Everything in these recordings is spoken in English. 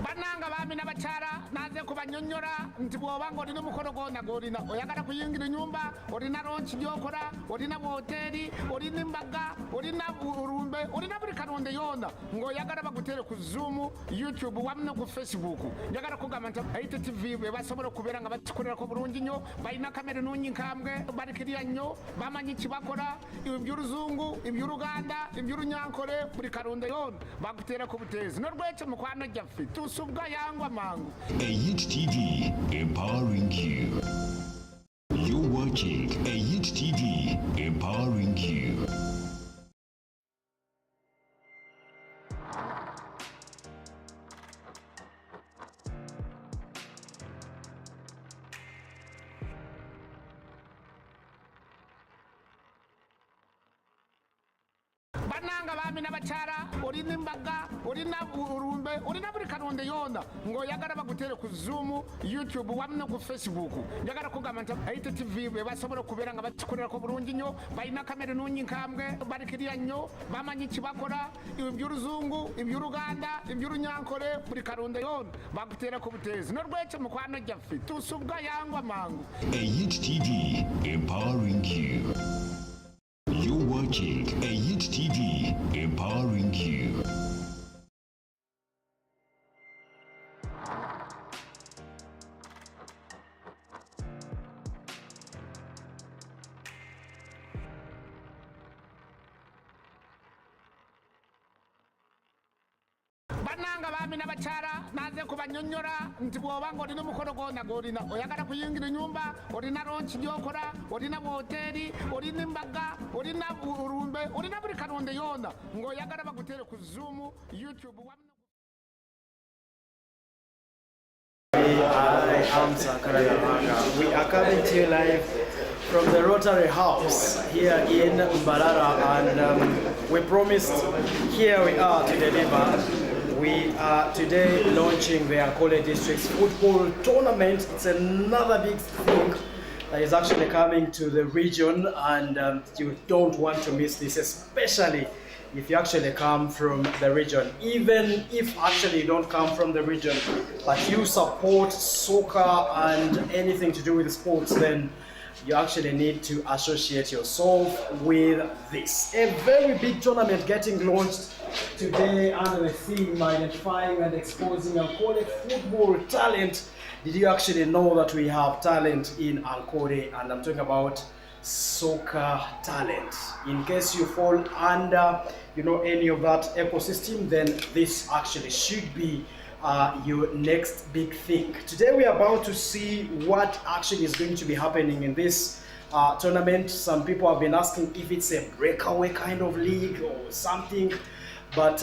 bananga bami n'abacara naze kubanyonyora nti bwoba ngo olina omukolo gwona gwolina oyagala kuyingira enyumba olina ronchi gyokora olina hoteri olina embaga olina urumbe olina buli kalonde yona ng'oyagala bagutere ku Zoom, YouTube wamu ne ku Facebook. Njagala kugamba nti ITV bwe basobola okubeera nga bakikolerako bulungi nnyo balina kamera ennungi nkambwe balikirya nnyo bamanyi kibakora eby'oluzungu eby'oluganda eby'olunyankole buli kalonde yona baguteerako buteezi n'olwekyo mukwano gyaffe tusubwa yangwa mangu. ITV empowering you. You're watching ITV empowering you. Bananga bami n'abacara olina embaga olina urumbe olina buli kalonde yona ng'oyagala bagutere ku Zoom, YouTube wamu ne ku Facebook. Njagala kugamba nti ITV bwe basobola okubeera nga bakikolerako bulungi nnyo balina kamera ennungi nkambwe balikirya nnyo bamanyi kibakora eby'oluzungu eby'oluganda eby'olunyankole buli kalonde yona baguteerako buteezi n'olwekyo mukwano gyaffe tusubwa yangwa mangu. ITV empowering you. You're watching ITV empowering you. Bananga bami n'abacara naze kubanyonyora nti bwoba ngo olina omukolo gwona gwolina oyagala kuyingira enyumba olina ronchi gyokora olina hoteri olina embaga olina urumbe olina buli kalonde yona ng'oyagala bagutere ku Zoom, YouTube wamu I am Sankara Yamanga. We are coming to you live from the Rotary House here in Mbarara, and we promised here we are to deliver. We are today launching the Ankole District's football tournament. It's another big thing that is actually coming to the region, and you don't want to miss this, especially if you actually come from the region. Even if actually you don't come from the region, but you support soccer and anything to do with sports, then you actually need to associate yourself with this. A very big tournament getting launched today under the theme identifying and exposing Ankole football talent. Did you actually know that we have talent in Ankole? And I'm talking about soccer talent. In case you fall under any of that ecosystem, then this actually should be your next big thing. Today we are about to see what actually is going to be happening in this tournament. Some people have been asking if it's a breakaway kind of league or something, but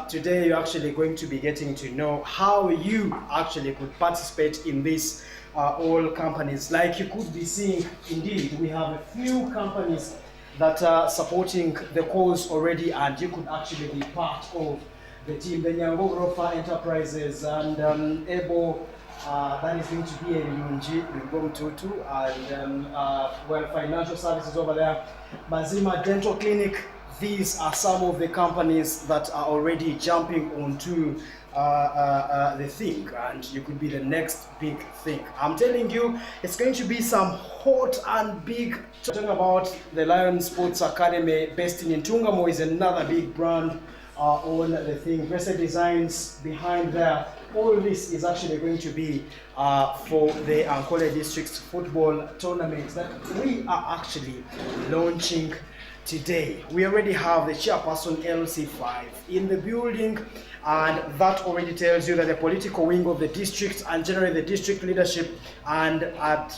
today you're actually going to be getting to know how you actually could participate in this. All companies, like you could be seeing, indeed we have a few companies that are supporting the cause already, and you could actually be part of the team. The Nyango Grofa Enterprises and Ebo, that is going to be a Lunji, Lugom Tutu, and well, financial services over there. Mazima Dental Clinic. These are some of the companies that are already jumping onto the thing, and you could be the next big thing. I'm telling you, it's going to be some hot and big. Talking about the Lion Sports Academy based in Ntungamo is another big brand on the thing. Blessed Designs behind there. All this is actually going to be for the Ankole District's football tournament that we are actually launching today. We already have the chairperson LC5 in the building, and that already tells you that the political wing of the district and generally the district leadership and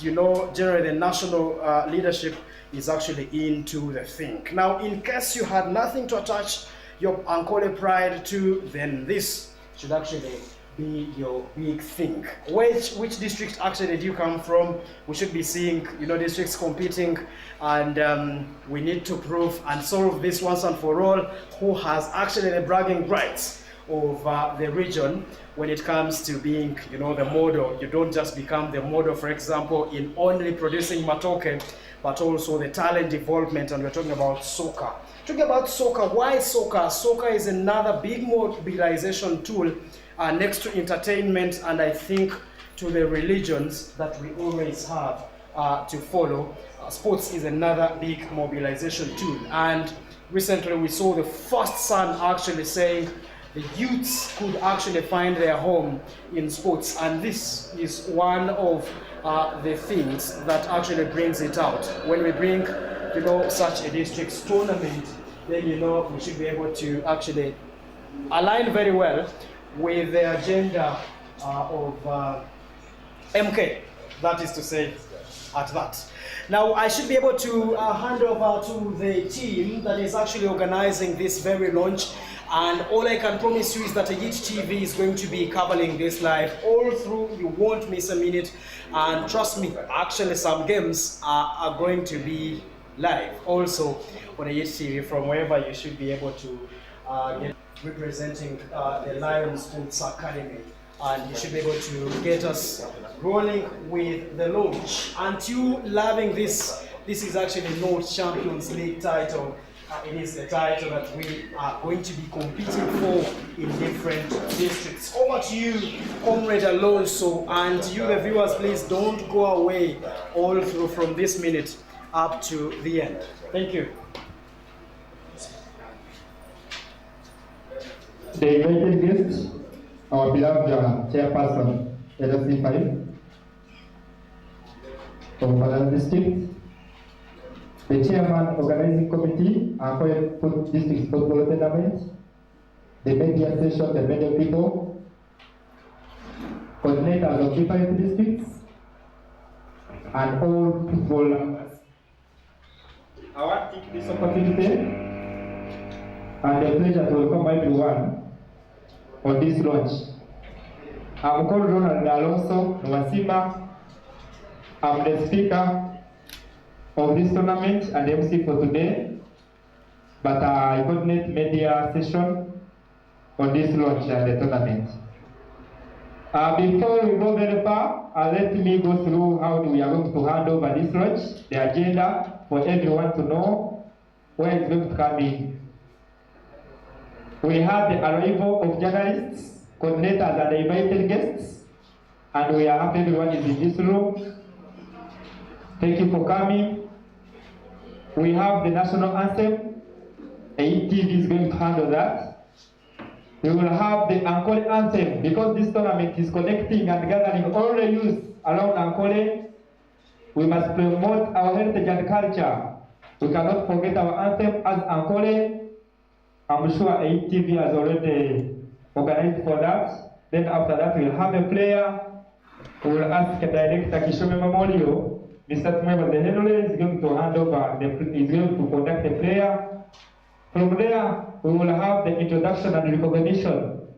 generally the national leadership is actually into the thing. Now, in case you had nothing to attach your Ankole pride to, then this should actually be your big thing. Which district actually do you come from? We should be seeing districts competing, and we need to prove and solve this once and for all who has actually the bragging rights of the region when it comes to being the model. You don't just become the model, for example, in only producing matoke, but also the talent development, and we're talking about soccer. Talking about soccer, why soccer? Soccer is another big mobilization tool next to entertainment, and I think to the religions that we always have to follow, sports is another big mobilization tool. And recently we saw the first son actually saying the youths could actually find their home in sports, and this is one of the things that actually brings it out. When we bring, such a district's tournament, then we should be able to actually align very well with the agenda of MK, that is to say, at that. Now, I should be able to hand over to the team that is actually organizing this very launch. And all I can promise you is that YIT TV is going to be covering this live all through. You won't miss a minute. And trust me, actually some games are going to be live also on YIT TV from wherever you should be able to get representing the Lion Sports Academy. And you should be able to get us rolling with the launch. Aren't you loving this? This is actually not Champions League title. It is the title that we are going to be competing for in different districts. Over to you, Comrade Alonso, and you, the viewers, please don't go away all through from this minute up to the end. Thank you. The invited guest, our beloved chairperson, LC5 of Mpaka District, the chairman organizing committee, Ankole District Football Tournament, the media session, the media people, coordinators of different districts, and all football lovers. I want to take this opportunity and the pleasure to welcome everyone on this launch. I'm called Ronald Alonso Nwasima. I'm the speaker of this tournament and MC for today, but I coordinate media session on this launch and the tournament. Before we go very far, let me go through how we are going to hand over this launch, the agenda for everyone to know where it's going to come in. We have the arrival of journalists, coordinators and invited guests, and we are happy everyone is in this room. Thank you for coming. We have the national anthem. YIT TV is going to handle that. We will have the Ankole anthem, because this tournament is connecting and gathering all the youth around Ankole. We must promote our heritage and culture. We cannot forget our anthem as Ankole. I'm sure YIT TV has already organized for that. Then after that, we'll have a player. We will ask Director Kishome Memorial. Mr. Tumeba the Henry is going to hand over, is going to conduct the prayer. From there, we will have the introduction and recognition.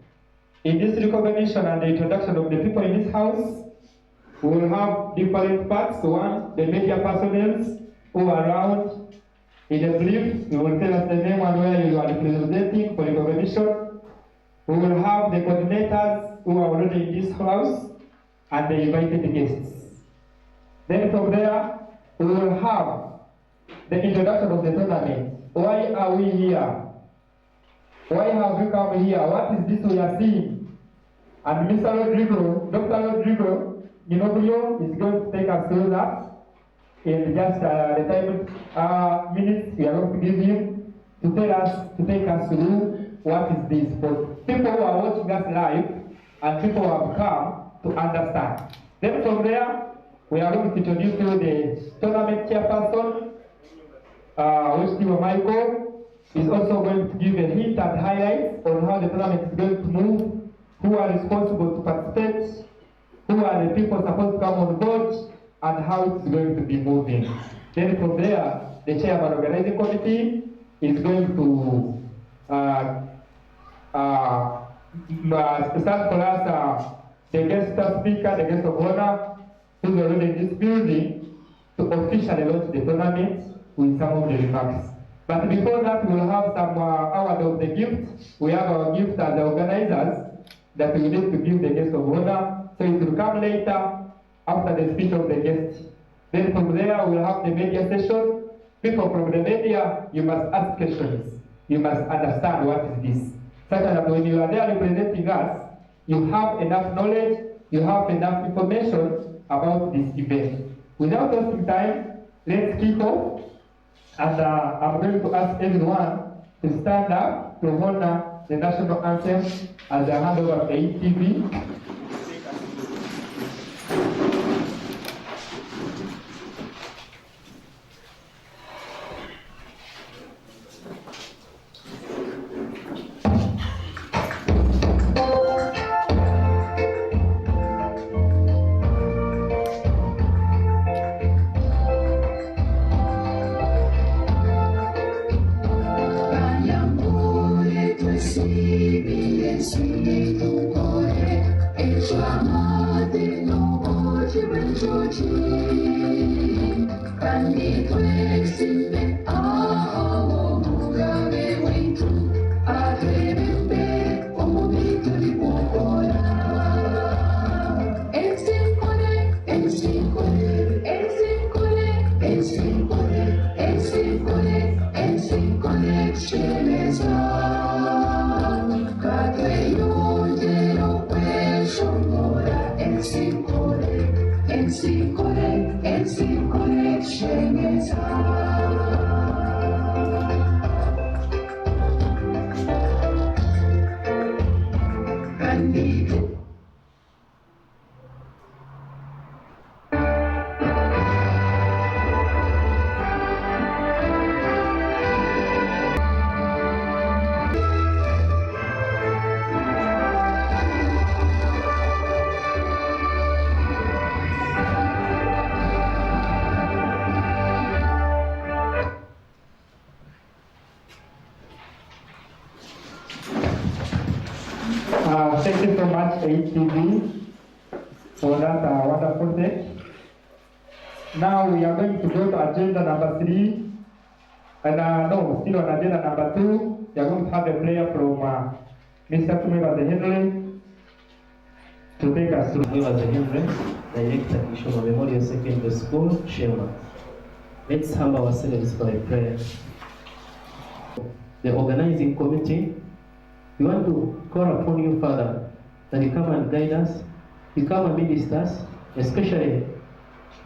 In this recognition and the introduction of the people in this house, we will have different parts. One, the media personnel who are around. In a brief, you will tell us the name and where you are representing for recognition. We will have the coordinators who are already in this house and the invited guests. Then from there, we will have the introduction of the tournament. Why are we here? Why have we come here? What is this we are seeing? And Mr. Rodrigo, Dr. Rodrigo Ginobrio is going to take us through that in just the minutes we are going to give him to tell us, to take us through what is this for people who are watching us live and people who have come to understand. Then from there, we are going to introduce you the tournament chairperson, which Michael is also going to give a hint and highlights on how the tournament is going to move, who are responsible to participate, who are the people supposed to come on board, and how it's going to be moving. Then from there, the chairman organizing committee is going to start for us the guest speaker, the guest of honor, who's already in this building, to officially launch the tournament with some of the remarks. But before that, we'll have some award of the gift. We have our gift as the organizers that we need to give the guest of honor. So it will come later after the speech of the guest. Then from there, we'll have the media session. People from the media, you must ask questions. You must understand what is this. Such that when you are there representing us, you have enough knowledge, you have enough information about this event. Without wasting time, let's kick off. And I'm going to ask everyone to stand up to honor the national anthem as I hand over the ATV. Thank you so much, ATV, for that wonderful thing. Now we are going to go to agenda number 3. And no, still on agenda number 2, we are going to have a prayer from Mr. Mwine Henry to take us through. Mwine Henry, Director, Kishomo Memorial Secondary School, Shema. Let's humble ourselves for a prayer. The organizing committee, we want to call upon you, Father, that you come and guide us, you come and minister us, especially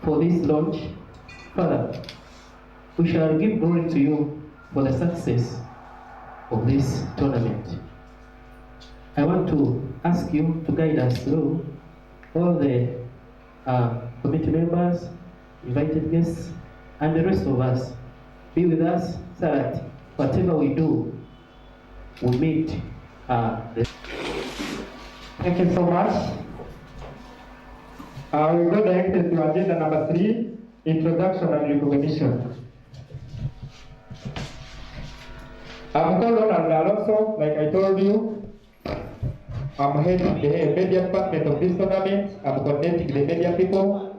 for this launch. Father, we shall give glory to you for the success of this tournament. I want to ask you to guide us through all the committee members, invited guests, and the rest of us. Be with us so that whatever we do, we meet Thank you so much. We go directly to agenda number 3, introduction and recognition. I'm called Ronald Alonso, like I told you. I'm heading the media department of this tournament. I'm coordinating the media people.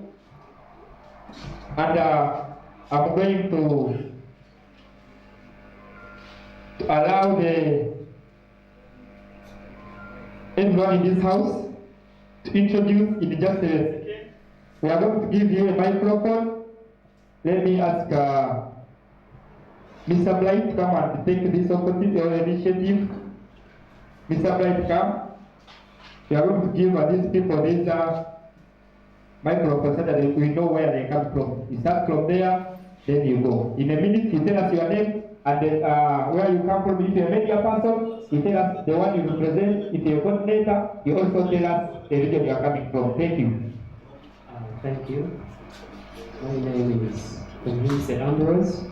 And I'm going to allow everyone in this house to introduce in just a second. We are going to give you a microphone. Let me ask Mr. Blight to come and take this opportunity or initiative. Mr. Blight, come. We are going to give these people this microphone so that we know where they come from. You start from there, then you go. In a minute, you tell us your name and then where you come from. If you're a media person, you tell us the one you represent. If you're a coordinator, you also tell us the region you are coming from. Thank you. Thank you. My name is Mwine Ambrose.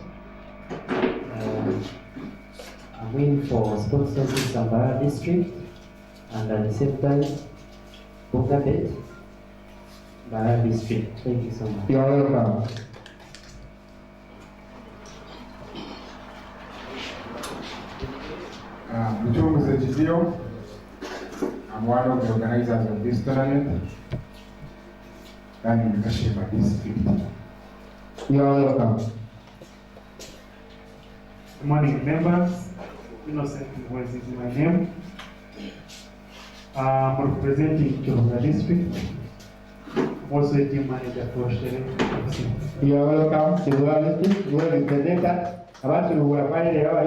I'm in for sports services in Mpaka district, and at the same time, Mpaka Mpaka district. Thank you so much. You are welcome. I'm one of the organizers of this tournament in the Shema district. You are welcome. Good morning, members. Innocent Mwine is my name. I'm representing Kiyanja district. I'm also a team manager for Rotary. You are welcome. You are listening. You are represented. Abantu who are married, they are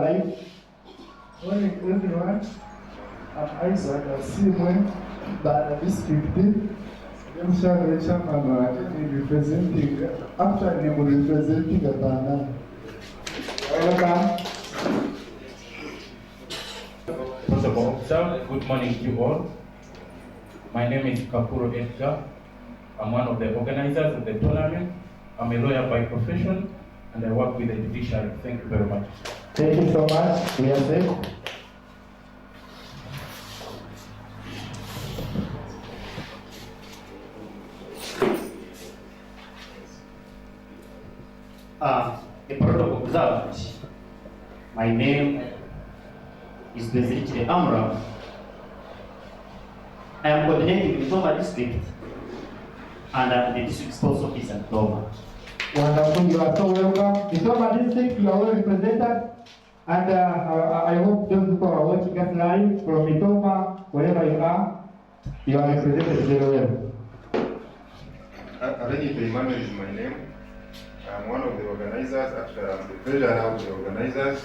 live. Morning, everyone. Isaac Asimwe, the district. I'm representing, actually I'm representing Ghana. Welcome. First of all, sir, good morning to you all. My name is Kapuro Edgar. I'm one of the organizers of the tournament. I'm a lawyer by profession and I work with the judiciary. Thank you very much. Thank you so much. We are safe. A protocol observed. My name is Bezirikire Amra. I am coordinating the Toma district and I'm the district sports officer at Toma. Wonderful, you are so welcome. In Toma district, you are well represented. And I hope those who are watching us live from Mitoma, wherever you are represented very well. Arenito Emmanuel is my name. I'm one of the organizers. Actually, I'm the treasurer of the organizers.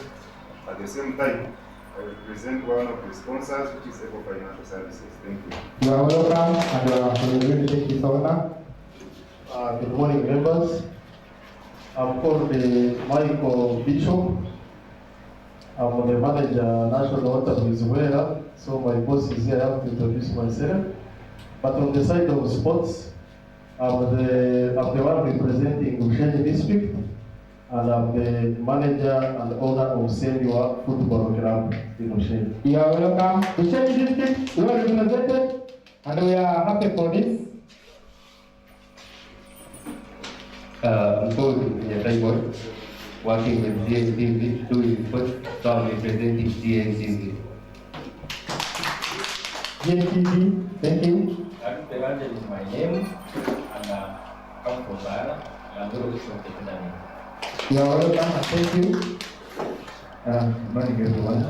At the same time, I represent one of the sponsors, which is Eco Financial Services. Thank you. You are welcome, and we will take this honor. Good morning, members. I'm called Michael Bishop. I'm the manager, National Rotary Zuwera. So my boss is here. I have to introduce myself. But on the side of sports, I'm the one representing Ushenyi district, and I'm the manager and owner of Senior Football Club in Ushenyi. You are welcome. Ushenyi district, you are represented, and we are happy for this. I'm called Kiyanja, working with DNCV, doing sports, so I'm representing DNCV. DNCV, thank you. Kiyanja is my name. Come from Ghana, and I'm going to the tournament. You are welcome, thank you. Good morning everyone.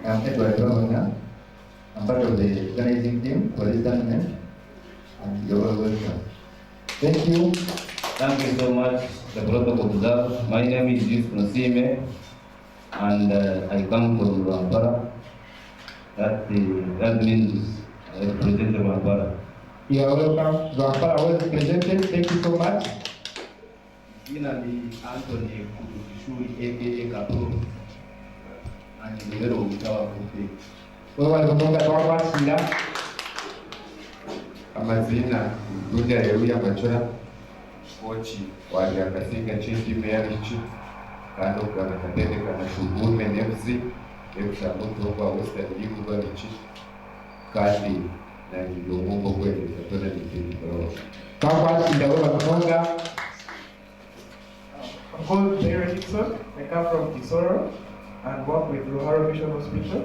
I'm Edward Wamanga. I'm part of the organizing team for this tournament, and you're all welcome. Thank you. Thank you so much, the protocol observed. My name is Yusuf Nosime, and I come from Mpaka. That means I represent Mpaka. You are welcome. Mpaka was presented. Thank you so much. Jina ni Ankole aka Kapuro. And the middle of our country. Wewe unaonga kwa wasila. Amazina Guja Yeuya Machora, kochi waliakasika chini mearichi kando kwa nakatende kana shughuli nefsi mtu kwa western ligu kwa michi kati na ndio Mungu kweli tutatoa nitini kwa wasila wewe unaonga. I'm called Jared Dixon. I come from Kisoro and work with Rotary Mission Hospital.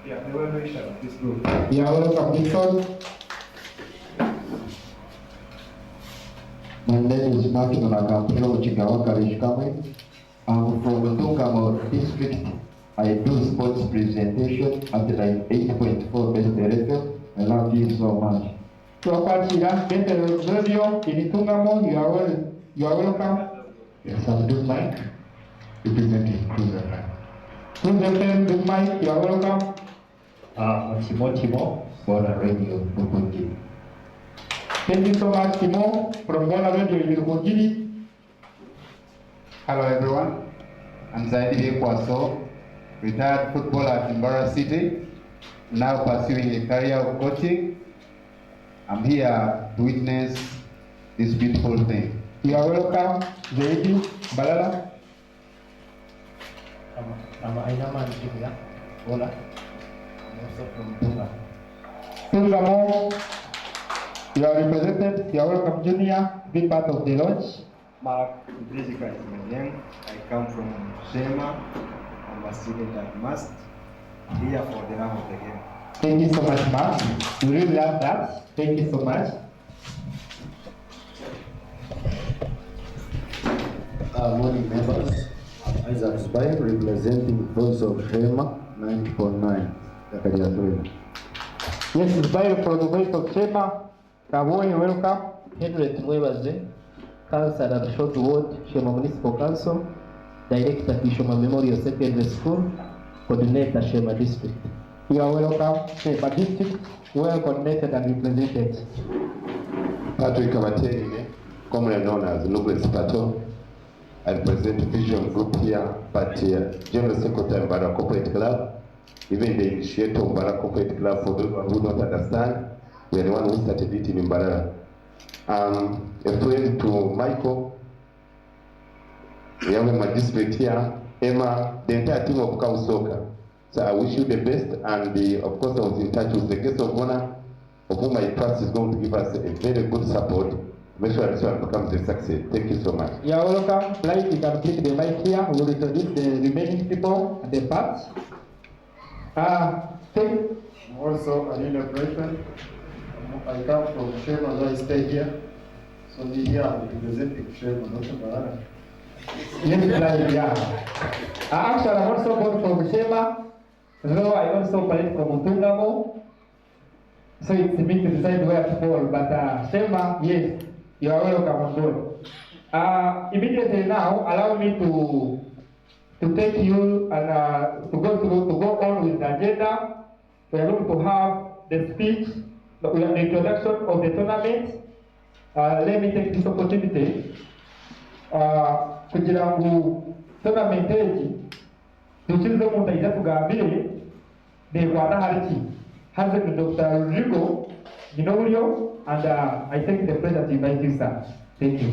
Yeah, the well-wisher of this group. You are welcome, Dixon. My name is Martin Onakampiro Chigawaka Rishkame. I'm from Tungamo district. I do sports presentation at like 8.4 best level. I love you so much. Tuakwachira Better Radio in Tungamo, you are welcome. Yes, I'm doing Mike, representing Cruiser FM. Cruiser FM, good Mike, you are welcome. Timo, Bora Radio, Bukunji. Thank you so much, Timo, from Bora Radio in Bukunji. Hello everyone, I'm Zaidi Kwaso, retired footballer at Mbara City, now pursuing a career of coaching. I'm here to witness this beautiful thing. You are welcome, Zaidi, Balala. I'm Ainama Njibia, Bola. I'm also from Tunga. Tungamo, you are represented. You are welcome, Junior, be part of the launch. Mark Brizika is my name. I come from Shema. I'm a student at MUST, here for the run of the game. Thank you so much, Mark. We really love that. Thank you so much. Morning members. I'm Isaac Sbai, representing Voice of Shema 90.9. Yes, Sbai from the Voice of Shema. Kavoy, welcome. Henry Mwebaze, Councillor at Short Ward, Shema Municipal Council, Director Shema Memorial Secondary School, Coordinator Shema District. You are welcome. Sheba district, well coordinated and represented. Patrick Kamateni, commonly known as Nubles Pato. I represent Vision Group here, but General Secretary of Mpaka Corporate Club, even the initiator of Mpaka Corporate Club, for those who don't understand, we are the one who started it in Mpaka. A friend to Michael, we have my district here, Emma, the entire team of Cow Soccer. So I wish you the best, and of course I was in touch with the guest of honor, of whom I trust is going to give us a very good support. Make sure this one becomes a success. Thank you so much. You are welcome. Please, you can take the mic here. We will introduce the remaining people at the part. Also an interpretation. I come from Shema, I stay here. So here I'm representing Shema, not Mpaka. Yes, right, yeah. Actually, I'm also born from Shema, though I also collect from Utungamo. So it's me to decide where to fall. But Shema, yes, you are welcome on board. Immediately now, allow me to take you and to go on with the agenda. We are going to have the speech, the introduction of the tournament. Let me take this opportunity. Kugira ngo tournament eji tukize umuntu ajya tugambire de Rwanda hariki haze Dr. Rodrigo Ginolio, and I take the pleasure to invite you, sir. Thank you.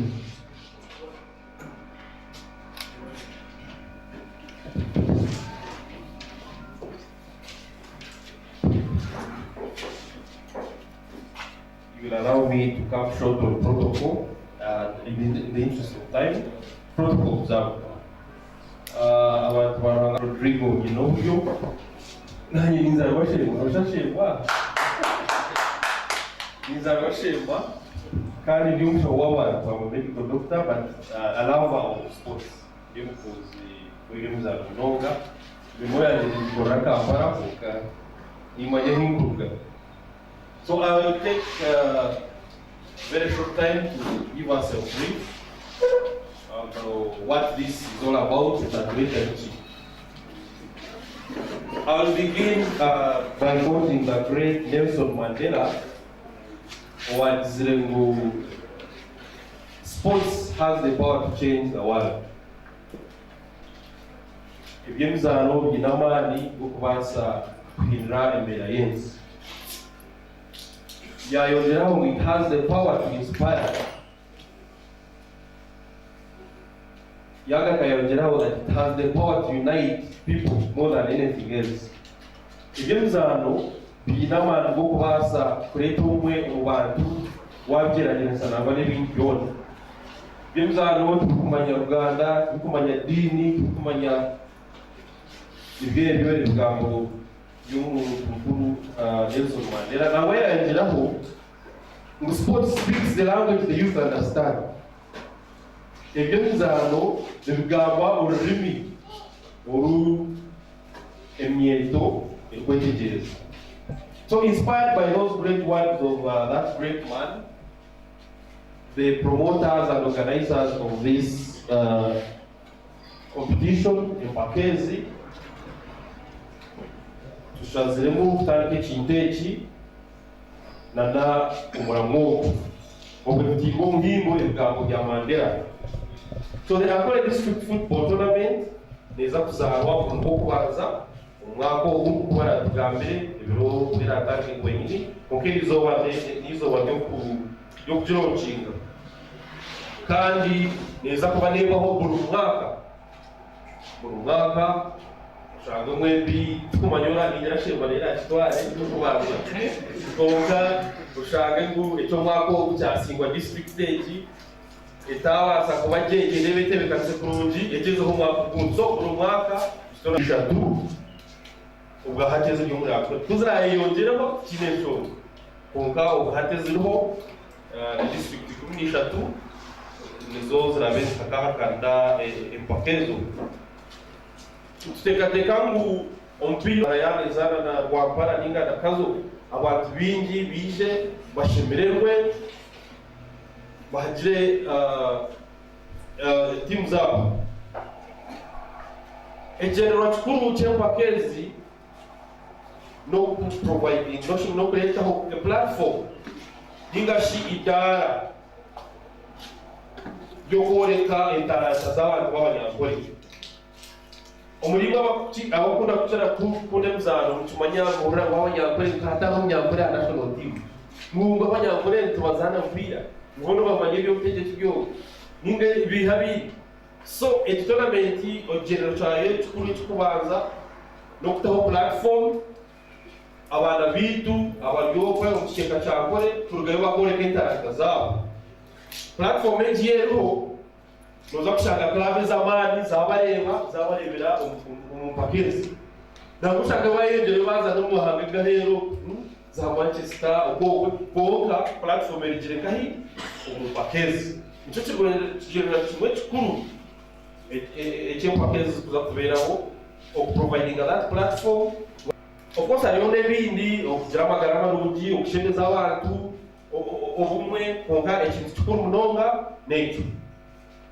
You will allow me to come short on protocol in the interest of time. Protocol observed. Abantu Rodrigo Ginolio. Nanjye nizabashema, urashashema. Nizabashema. Kandi ndi umusho w'abantu, I'm a medical doctor, but I love our sports. Because we muzana mnoga. Bimoya ndikora Kampala kuka imanye hinguruka. So I will take very short time to give us a brief what this is all about at Rotary. I will begin by quoting the great Nelson Mandela. Sports has the power to change the world. Ebyemizano binamani okubasa kuhindura embeera y'ensi. Yayongeraho, it has the power to inspire. Yaga kayongeraho that it has the power to unite people more than anything else. Ebyemizano binamani okubasa kuleeta obumwe mu bantu wabyerageza nangwa n'ebintu byona. Ebyemizano tukumanya Uganda, tukumanya dini, tukumanya ibyo ebigambo by'omuntu mukuru Nelson Mandela. Now where I ended sports speaks the language the youth understand. Ebyemizano ebigamba olulimi emyeto ekwetegereza. So inspired by those great words of that great man, the promoters and organizers of this competition in Mpaka tushaziremu kutandika ekintu eki nana omuramu obwebitiibwa omuhimbo ebigambo bya Mandela. So the Ankole district football tournament neza kuzaarwa ku Lwokubanza omwaka ogu kuba tugambire ebiro biratandika gwenyini konka erizooba ry'okugironkinga kandi neza kuba neebaho buli mwaka ushanga mwembi tukumanyora ninyarashemba nera kitware n'ukubanza konka ushanga ngo icyo mwaka ogu cyasingwa district stage etawaza kuba gengene bete bikatse kurungi egezeho mwaka kunzo buri mwaka eshatu ubwo hateze byo muri ako tuzayongeraho kinesho konka ubwo hateziriho district 13 nizo zirabeza kakakanda empakezo tutekateka ngu ompira yanezana na Rwampara ninga na kazo abantu bingi bije bashemererwe bahagire timu zabo. Egenero kikuru cy'Empakezi no providing no kuletaho a platform ningashi idara ryo koreka internet z'abantu b'abanyankole umurimo abakunda kucara kunde muzano mutumanya muhura w'abanyankole nkata n'abanyankole national team mwumva abanyankole tubazana mpira ngono bamanye byo kutegeka byo ninge bihabi so tournament general chaye tukuri tukubanza no kutaho platform abana bitu abaryoka mu kigega cyakore turugayo bakore internet zabo platform yero noza kushaka club z'amani zabarebera umupakezi ndagushaka bayendere baza no muhanga gahero za Manchester ubwo platform rigireka hi umupakezi nicyo kigurira kimwe kikuru pakezi kuza kuberaho providing that platform. Of course, hariho n'ibindi okugira amagara marungi okushemeza abantu obumwe konka ekintu kikuru munonga n'ekyo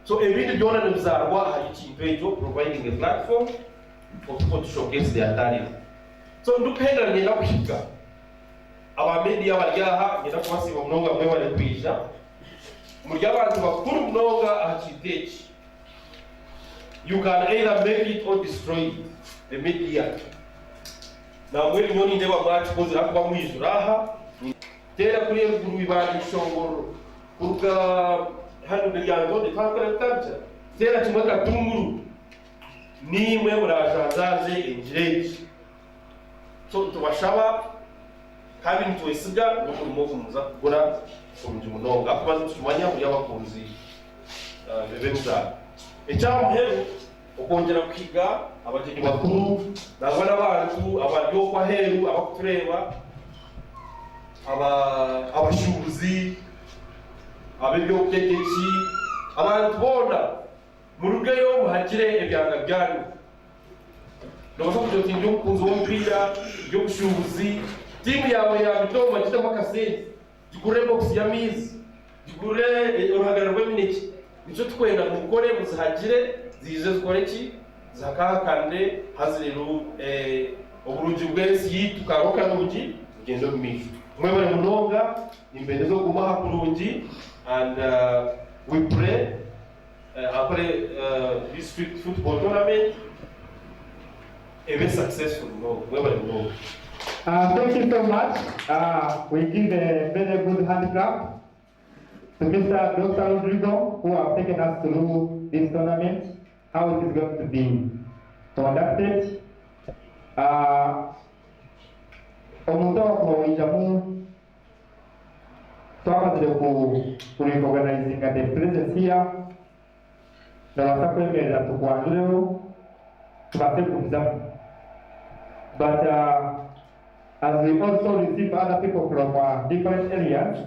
so ebindi byona nibizarwa hari ikintu ekyo providing a platform for people to showcase their talent so ndukahera ngenda kuhiga abamedia baryaha ngenda kubasiba munonga mwe bari kwisha murya abantu bakuru munonga ahakiteki you can either make it or destroy it the media na mweli nyoni ndeba mwachi kozi hakuba mwijuraha tera kuri ruguru ibandi shongoro kuruga hano milyango de pakara tanja tera kimweka tunguru nimwe murajanzaze injireji so tubashaba kandi ntwesiga n'umurimo kumuza kugura kumuje munonga akubaza tumanya muri abakunzi bebe muzana ecyamuheru ukongera kwiga abagenyi bakuru nangwa n'abantu abaryokwa heru abakutureba abashubuzi ab'ebyobutegeki abantu bona murugeyo muhagire ebyanga byanyu nobaza kugira ati ndi umukunzi w'umupira by'obushubuzi timu yawe yabitoma kitamo akasente gikure box ya mizi gikure uruhagarara rw'imineke nicyo twenda mukore muzihagire zize zikore ki zakahakande hazireru uburungi bw'ensi yitu karoka n'ubugi ugendo mumiju mwe bari munonga imbere zo gumaha kurungi and we pray après district football tournament be successful mwe bari munonga. Thank you so much. We give a very good hand clap to Mr. Dr. Rodrigo, who have taken us through this tournament, how it is going to be conducted. Omutoko ijamu twamaze kureorganizing the presence here. Ndabasaba kwemerera tukwandureho tubase kubizamu. But as we also receive other people from different areas,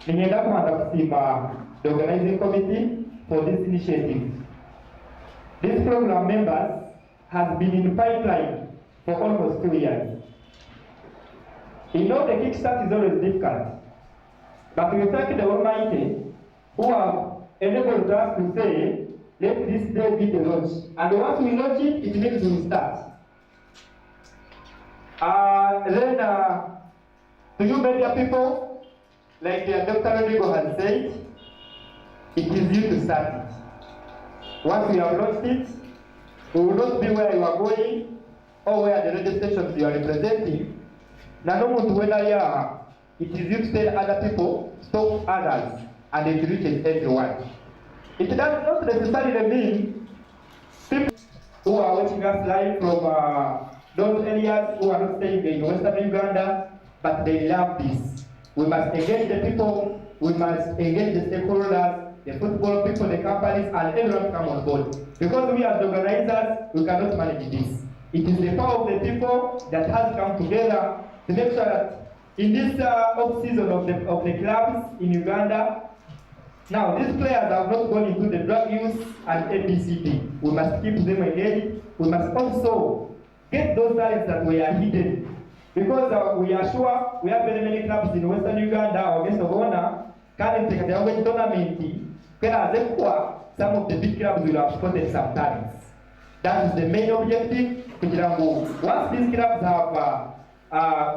ningenda kuanza kusima the organizing committee for this initiative. This program members has been in pipeline for almost 2 years. You know the kickstart is always difficult, but we thank the Almighty who have enabled us to say, let this day be the launch. And once we launch it, it means we start. Then to you media people, like Dr. Rodrigo has said, it is you to start it. Once we have launched it, we will not be where you are going or where the radio stations you are representing. It is you to tell other people, stop others, and it reaches everyone. It does not necessarily mean people who are watching us live from those areas who are not staying in Western Uganda, but they love this. We must engage the people, we must engage the stakeholders, the football people, the companies, and everyone come on board. Because we as organizers, we cannot manage this. It is the power of the people that has come together to make sure that in this off-season of the clubs in Uganda, now these players have not gone into the drug use and ABCD. We must keep them engaged. We must also get those talents that were hidden. Because we are sure we have very many clubs in Western Uganda or West of Honor, currently the tournament, some of the big clubs will have spotted some talents. That is the main objective. Once these clubs have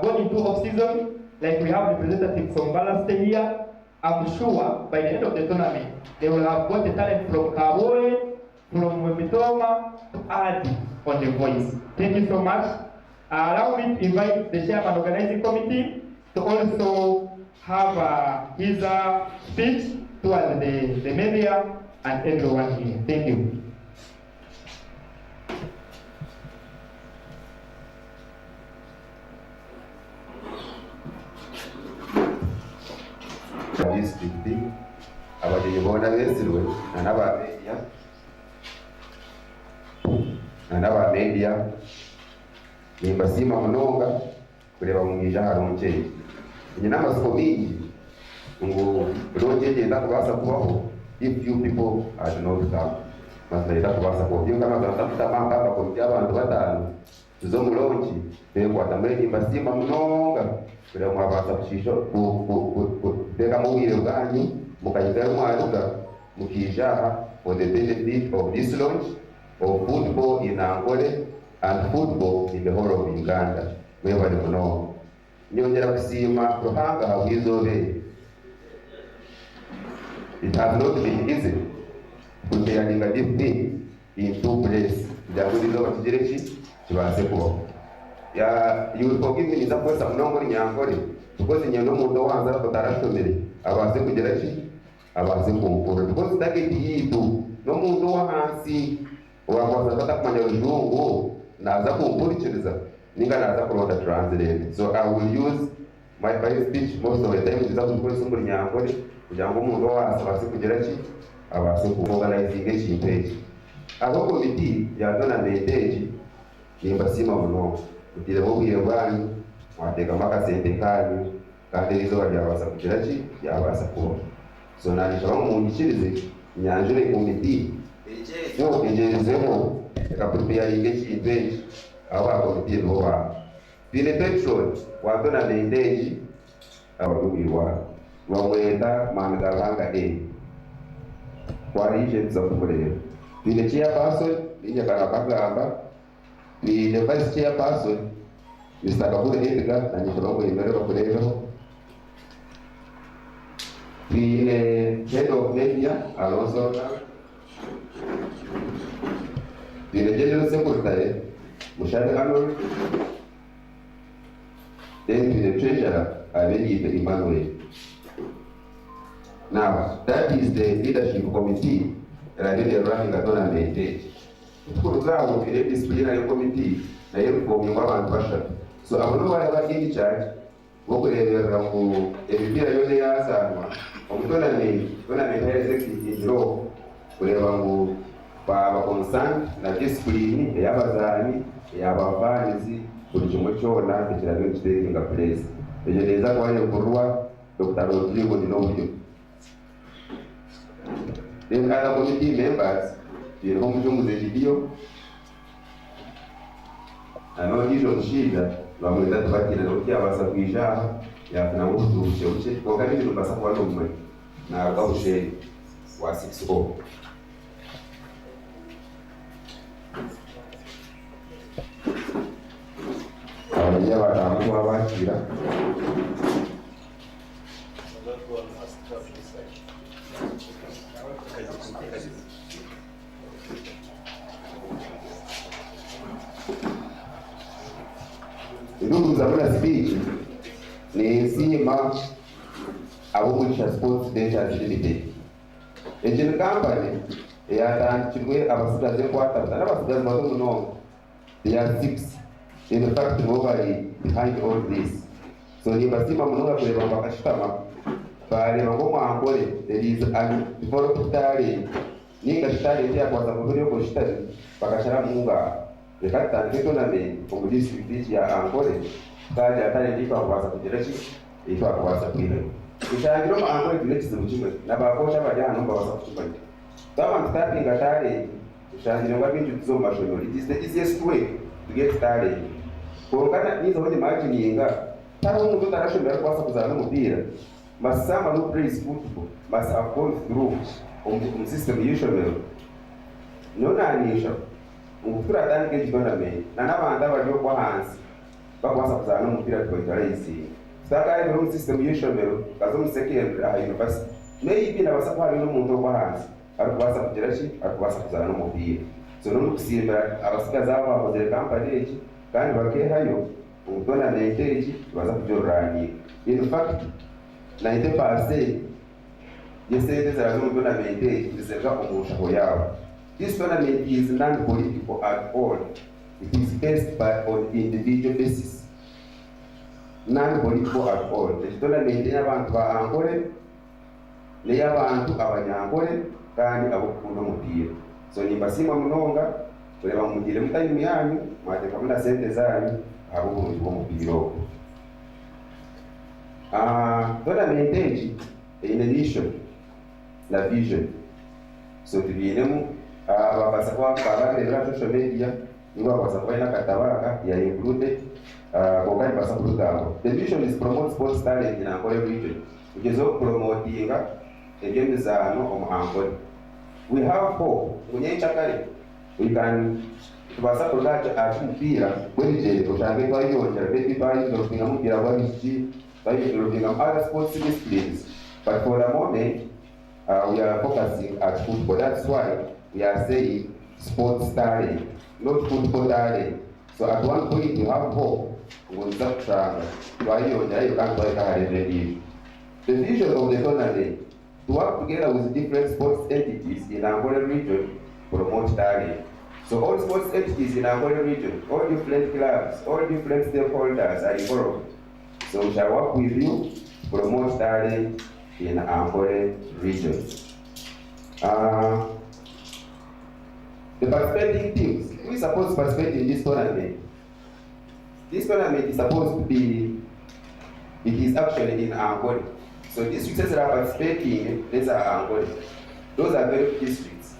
gone into off-season, like we have representatives from Ballast here, I'm sure by the end of the tournament, they will have got the talent from Kabore, from Mitoma, to add on the voice. Thank you so much. Allow me to invite the chairman organizing committee to also have his speech towards the media and everyone here. Thank you. District abagenyi bona besirwe n'aba media nimbasima munonga kureba mumwija haronje nyina amasiko mingi ngo ronje genda kubasa kubaho if few people are not come masayida kubasa ko byo kama gafata Mpaka ko by'abantu batanu tuzo muronji beko atamwe nimbasima munonga kureba mwabasa kushisho tega mubwire bwanyu mukayigara mwaruga mukijaha for the benefit of this launch of football in Ankole and football in the whole of Uganda. Mwebale muno nyongera kusima ruhanga habwizobe. It has not been easy kuteranira this thing in two places. Jabulilo kijerechi kibase kubaho. You will forgive me niza kwesa munongo ni Ankole because nyendo mundo wanza kutarashomere abase kujerechi abase kunkura because target yitu no mundo wa hansi wakwaza tata kumanya ujungu naza kunkurikiriza ninga naza kuronda translate. So I will use my speech most of the time niza kukoresha muri Ankole kugira ngo umuntu wase abase kujerechi abase kuorganizing ekintu abo committee ya tournament nimbasima muno kutire bubwire bwanyu mwateka makasente kanyu kandi izuba ryabasa kujerechi yabasa kuba. So nanisha mungikirize nyanjure committee yo injezemo prepare ekintu abo committee boba bine petrol watona nendeji abagubirwa wamwenda mangabanga kwari je tsakurera bine chairperson bine karakagamba bine vice chairperson Mr. Kabure Edgar na nishobora imbere bakurebeho bine head of media Alonso bine general secretary Mushari Arnold, then to the treasurer Abedi Emmanuel. Now that is the leadership committee running a tournament. Kurugaho ile disciplinary committee na reform y'abantu bashaka. So abantu bari in charge wo kurebera ngo ebipira yone yazanwa tournament executive role kureba ngo baba concern na discipline y'abazani y'abavanizi buri kimwe cyona tekirano kitekinga place ejo neza kwayo kurwa Dr. Rodrigo Dinobuyo. Then other committee members the home jungu the video ano hizo shida wameweza tubaki na rokia basa kuisha ya na uzu uche kwa kani ndio basa kwa ndo na kwa ushe wa 6-4. Abanya batamu abakira ndugu za mwana speech ni sima abugurisha sports data limited engine company yatanchirwe abasigaze kwatata n'abasigaze bato muno they are 6 in fact globally behind all this. So ni basima muno kureba bakashitama bari ngo mwangole there is an developed talent ninga talent ya kwanza muri ko shitari bakashara munga rekata tournament mu district ya Ankole kandi atari ndipa kwaza kujerechi ito akwaza kwile ishangiro mu Ankole district zimujimwe nabakosha bajana nomba basa kuchimba kama starting atari ishangiro ngabintu tizo mashonyo it is the easiest way to get started kokana nizo ndi machininga taro umuntu tarashobora kwasa kuzana umupira masama no praise football must have gone through system usually nona anisha ngufura tandike tournament na n'abantu abali kwa hansi bakwasa kuzana n'umupira twita racing saka ari mu system y'ishomero kazo mu secondary university maybe nabasa kwari n'umuntu kwa hansi arikubasa kugira ki arikubasa kuzana n'umupira so no kusimba abasikaza bakoze company iki kandi bakehayo tournament iki baza kujorani in fact 90% yesente zarazo mu tournament iki ziseka kumushaho yabo. This tournament is non-political at all. It is based on individual basis. Non-political at all. The tournament y'abantu ba Ankole n'ey'abantu abanyankole kandi abokunda umupira. So nimbasimwa munonga kureba mugire mutayime yanyu mwateka muna sente zanyu abo ubundi bw'umupira obwo. Tournament egi eyine mission na vision. So tubinemu ababasa kwa babarebera social media niba basa kwa ina katabaka ya include kokani basa kurugambo. The vision is promote sports talent in Ankole region. Ugezo promotinga ebyemizano omu Ankole. We have hope munyechakare we can tubasa kugacha atumupira bwejere kushange twayongera baby bali ndopinga mupira wa biki bali ndopinga other sports disciplines, but for the moment we are focusing at football. That's why we are saying sports talent, not football talent. So at one point you have hope. The vision of the tournament to work together with different sports entities in Ankole region promote talent. So all sports entities in Ankole region, all different clubs, all different stakeholders are involved. So we shall work with you to promote talent in Ankole region. The participating teams, who is supposed to participate in this tournament? This tournament is supposed to be, it is actually in Ankole. So districts that are participating, these are Ankole. Those are 12 districts.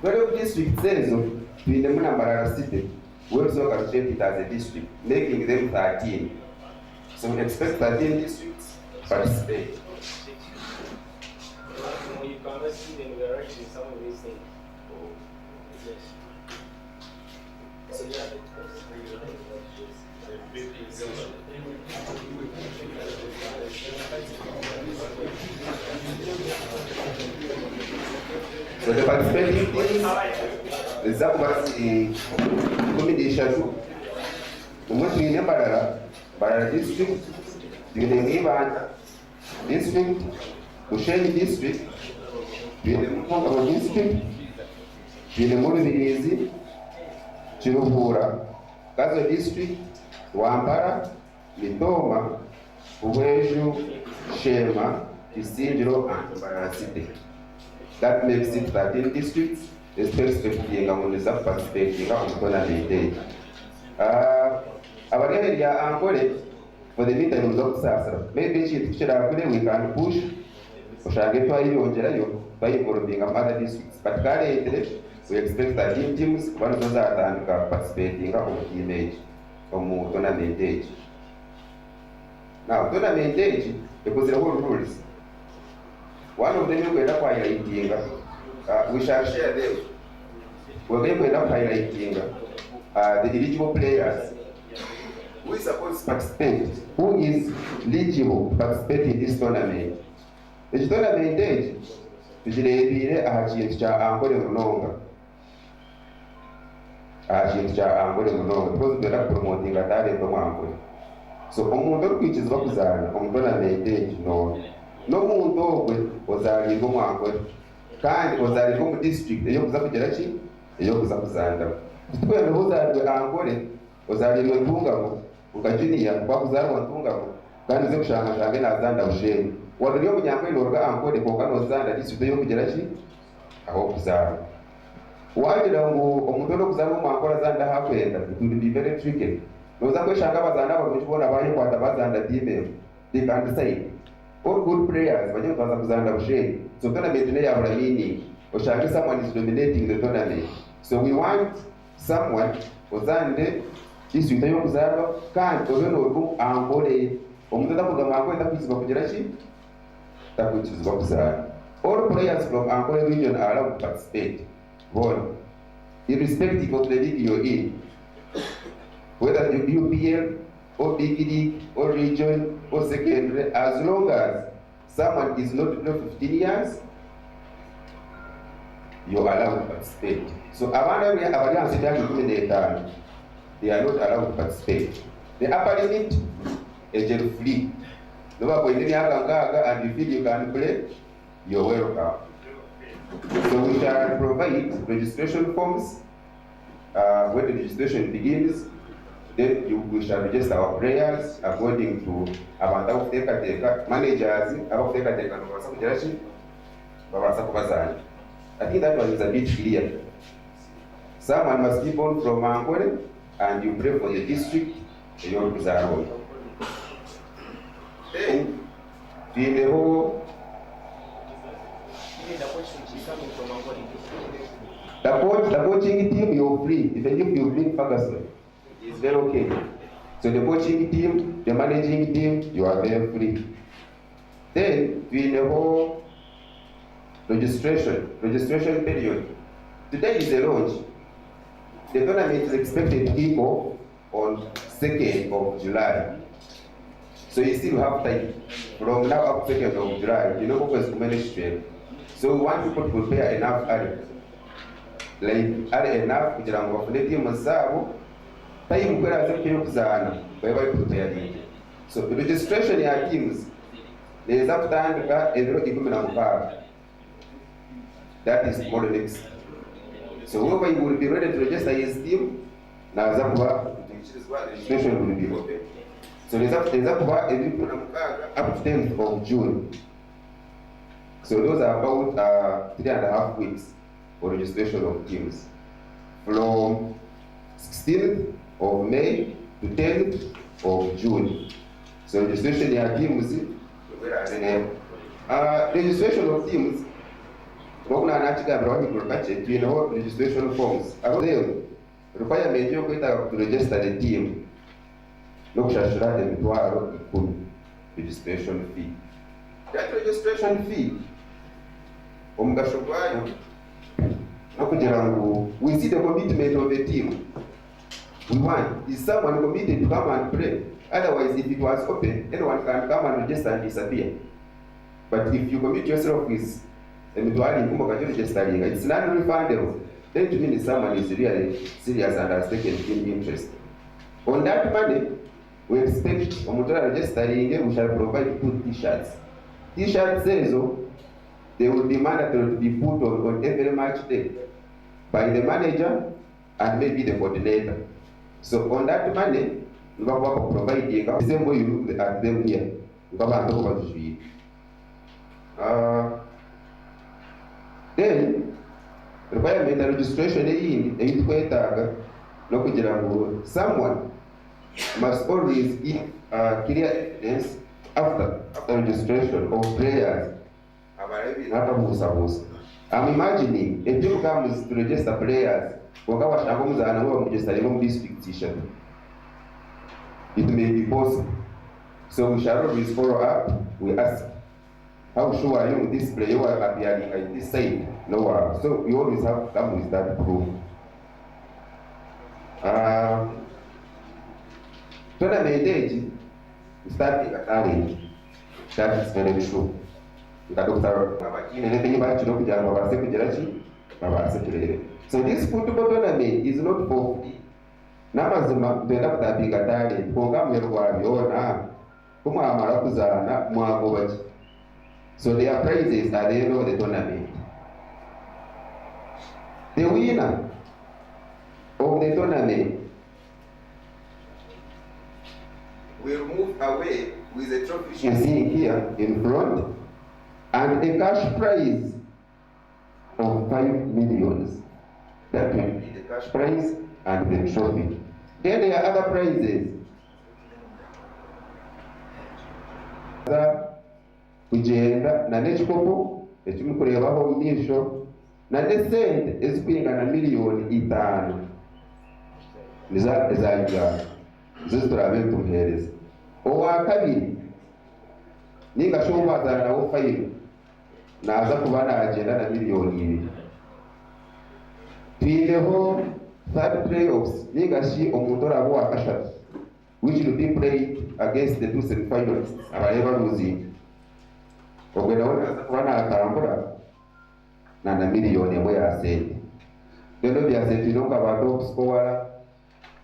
12 districts says in the Mbarara city, we also calculate it as a district, making them 13. So we expect 13 districts participate. You can see the direction some of these things. So yeah, so the participating teams is that was the combination. Mwine Mbarara district, Kiyanja district, Kushenyi district, Mpaka district, Rotary, Chirugura, Kazo district, Wambara, Mitoma, Uweju, Shema, Kisingiro, and Mbarara city. That makes it 13 districts, especially participating on the tournament. Our area Ankole for the meantime is up maybe we can push Ushange twayongerayo by involving other districts. But currently we expect 13 teams, one of those are participating on the image from tournament age. Now tournament age, because the whole rules. One of them we are highlighting, we shall share them. We're going to highlighting the eligible players. Who is supposed to participate? Who is eligible to participate in this tournament? The tournament age, tujirebire ahakintu kya Ankole munonga. Ahakintu kya Ankole munonga. Because we are promoting a talent from Ankole. So omuntu okwikizibwa kuzaana omu tournament age n'omuntu ogwe ozaalibwa mu Ankole kandi ozaalibwa mu district eyokuza kugira ki eyokuza kuzandamu. Twebwe ozaalibwe Ankole ozaalibwe Ntungamo ukajuniya kwakuzaalibwa Ntungamo kandi uze kushangashange nazanda busheni waduri omunyankole n'oruga Ankole konka nozanda district eyokugira ki aho kuzaala. Wagira ngu omuntu olw'okuzaalibwa mu Ankole azanda hakwenda it will be very tricky. Noza kweshanga abazanda abalungi boona bayekwata bazanda team they can decide. All good players bajye baza kuzanda busheni. So tournament ne yabula meaning. Oshange someone is dominating the tournament. So we want someone ozande district ey'okuzaalibwa kandi obe n'orumu Ankole. Omuntu atakugamba Ankole takwikizibwa kugira ki? Takwikizibwa kuzaala. All players from Ankole region are allowed to participate. Bona. irrespective of the league you're in, whether the UPL or big league or region or secondary, as long as someone is not below 15 years, you're allowed to participate. So they are not allowed to participate. The upper limit is jail free. And you feel you can play, you're welcome. So we shall provide registration forms. When the registration begins, then we shall register our players according to our managers, I think that one is a bit clear. Someone must be born from Ankole and you pray for the district, you want to Zaragoza. Then, in the whole the coaching team, you're free. Even if you bring Mpaka, it's very okay. So the coaching team, the managing team, you are very free. Then, in the whole registration period. Today is the launch. The tournament is expected to kick off on 2nd of July. So you still have time from now up to 2nd of July. You know what is managed. So we want people to prepare enough early. Like enough to get team mazabo. Time kwera zake kuzana. Bye prepare. So the registration ya teams. There is up time ka every equipment na Mpaka. That is more next. So whoever you will be ready to register his team, now registration will be open. So there's up to Mpaka up to 10th of June. So those are about 3.5 weeks for registration of teams. From 16th of May to 10th of June. So registration of teams, registration of teams, registration forms. Requirement to register the team. Registration fee. That registration fee, we see the commitment of the team. We want is someone committed to come and pray. Otherwise, if it was open, anyone can come and register and disappear. But if you commit yourself with registering, it's non-refundable. Then to mean someone is really serious and has taken keen interest. On that money, we expect registering, we shall provide 2 t-shirts. T-shirt says they will be mandatory to be put on every match day by the manager and maybe the coordinator. So on that money, we will provide the same way you look at them here. Then, requirement registration in someone must always give clear evidence after registration of players. I'm imagining a team comes to register players, district t-shirt. It may be possible. So we shall always follow up. We ask, how sure are you this player appearing at this side? No, so we always have to come with that proof. Tournament age, starting at early. That is very true. So this football tournament is not for free. Namazima the after being a talent, so their prizes at the end of the tournament. The winner of the tournament will move away with a trophy you see here in front and a cash prize of 5 million. That will be the cash prize and the trophy. Then there are other prizes. Kugenda na nechikopo ekimukurebaho inyisho na descent ezipingana miliyoni 5 niza Uganda zizo turabe tumuhereza. Owa kabiri ninga shobazana nawo 5 naza kubana agenda na miliyoni 2. twineho third playoffs nigashi omuntu oraba wakashatu which will be played against the two semi-finalists abareba losing ogwe nawe naza kuba natambura na miliyoni emwe ya sente neno bya sente nonga ba top scorer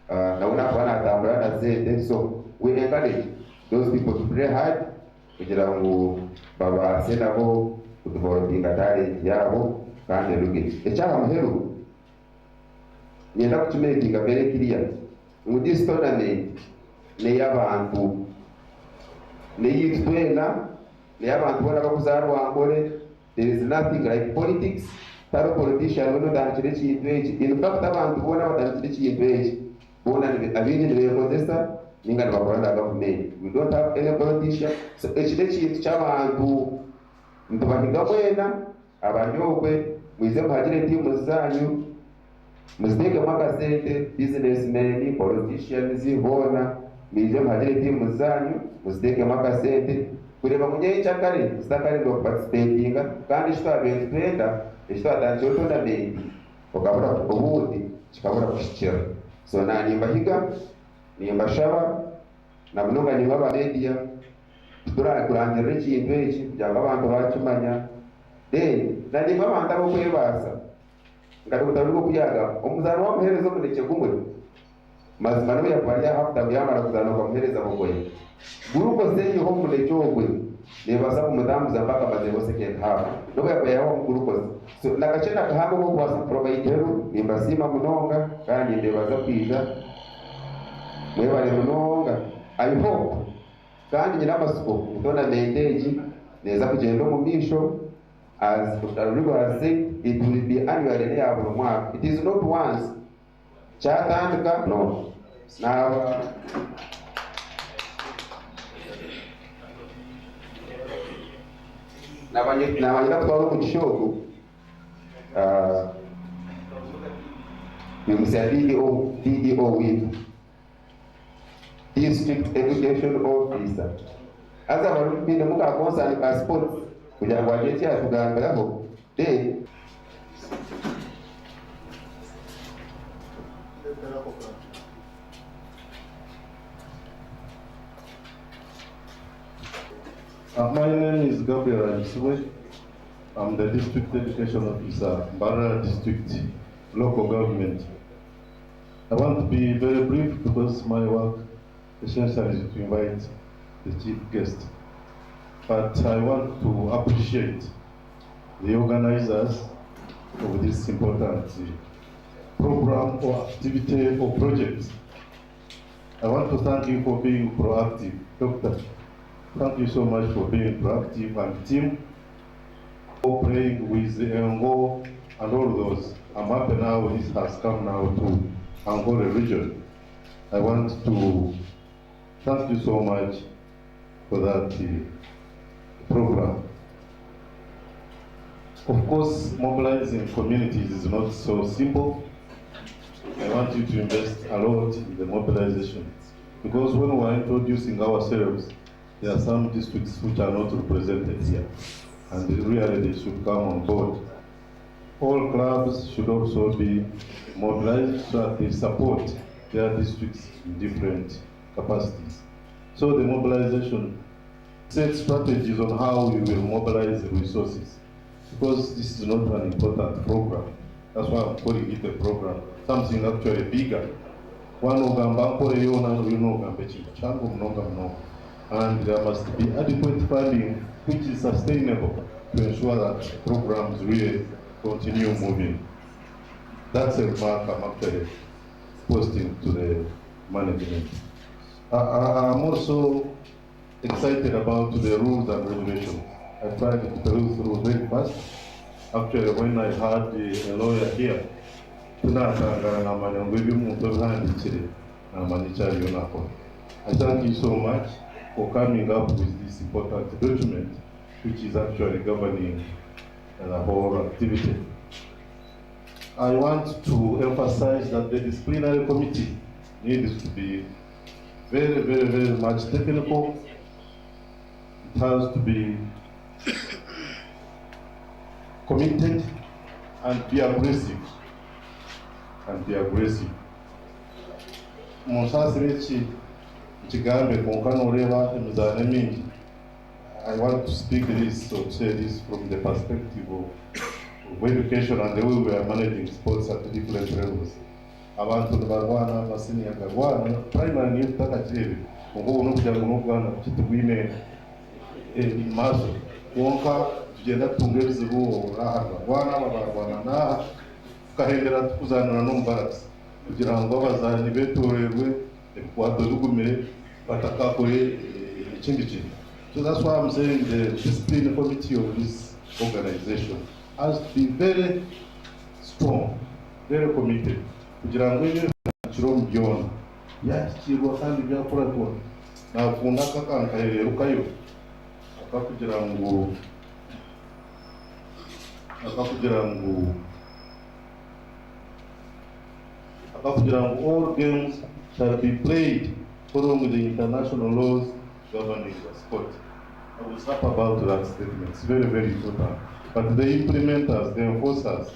nawe nakuba natambura na sente so we encourage those people to play hard kugira ngo babase nabo kudevelopinga talent yabo kandi ruge ekyaba muheru nyenda kukimekinga very clear mu this tournament ne y'abantu ne yitwena ne y'abantu bona bakuzarwa Ankole. There is nothing like politics. Taro politician wono danchire kintu eki. In fact abantu bona badanchire kintu eki. Bona abindi ne protesta ninga ne bakorana government. We don't have any politician. So ekide kintu cy'abantu ntubahiga mwena abanyokwe mwize muhagire timu zanyu muziteke makasente businessmen politicians bona mwize muhagire timu zanyu muziteke makasente kureba munye cyakare zakare ndo participatinga kandi shitwabe twenda ishitwatangiye tournament ukabura ubundi kikabura kushikira so nani mbahiga nimba shaba na mnoga ni baba media kurangira ikintu eki kugira ngo abantu bakimanya then nani babanda bo kwebasa ngado kutaruko kuyaga omuzaro wa muherezo muneke gumwe mazima no yakwanya after byamara kuzana kwa muhereza bogoye guruko senyi ho muneke ogwe nebasa kumutambuza mpaka mazebo second half no yakwaya ho guruko so nakachena kahabo ko kwasa provider nimbasima munonga kandi ndebaza kwiga mwebale munonga I hope kandi nyina masuko tournament eji neza kugenda mu misho as Dr. Rigo has said it will be annually yabo mwaka it is not once chatandika no now nabanyira kutwara mu kishogo DDO with District Education Officer aza barumine muka concern passport kugira ngo agete yatugambiraho My name is Gabriel Aniswe. I'm the District Education Officer, Mbarara District Local Government. I want to be very brief because my work essentially is to invite the chief guest. But I want to appreciate the organizers of this important program or activity or project. I want to thank you for being proactive. Doctor, thank you so much for being proactive and team, for praying with the Ankole and all those. I'm happy now this has come now to Ankole region. I want to thank you so much for that program. Of course, mobilizing communities is not so simple. I want you to invest a lot in the mobilization because when we are introducing ourselves, there are some districts which are not represented here, and really they should come on board. All clubs should also be mobilized so that they support their districts in different capacities. So the mobilization sets strategies on how we will mobilize the resources, because this is not an important program. That's why I'm calling it a program, something actually bigger. One and there must be adequate funding which is sustainable to ensure that programs really continue moving. That's a remark I'm actually posting to the management. I'm also excited about the rules and regulations. I tried to peruse through very fast. Actually, when I had a lawyer here, I thank you so much for coming up with this important document, which is actually governing the whole activity. I want to emphasize that the disciplinary committee needs to be very, very, very much technical. It has to be committed and be aggressive. and be aggressive. Monsasirichi Chigambe Konkano Reva Mzanemi. I want to speak this or say this from the perspective of education and the way we are managing sports at different levels. Abantu barwana basini ya garwana primary ni takachiri ngo unokuja kunogana kitugwime maso konka tugenda tungerize huo bwana na kahendera tukuzanira no mbarasi kugira ngo abazani betorerwe kwadolugumire batakakore ikindi kintu. So that's why I'm saying the discipline committee of this organization has to be very strong, very committed. Kugira ngo ibyo kiro mbyona yakirwa kandi byakora ko nakunda kakankaherero kayo akakugira ngo all games shall be played following the international laws governing the sport. I will stop about that statement. It's very, very important. But the implementers, the enforcers,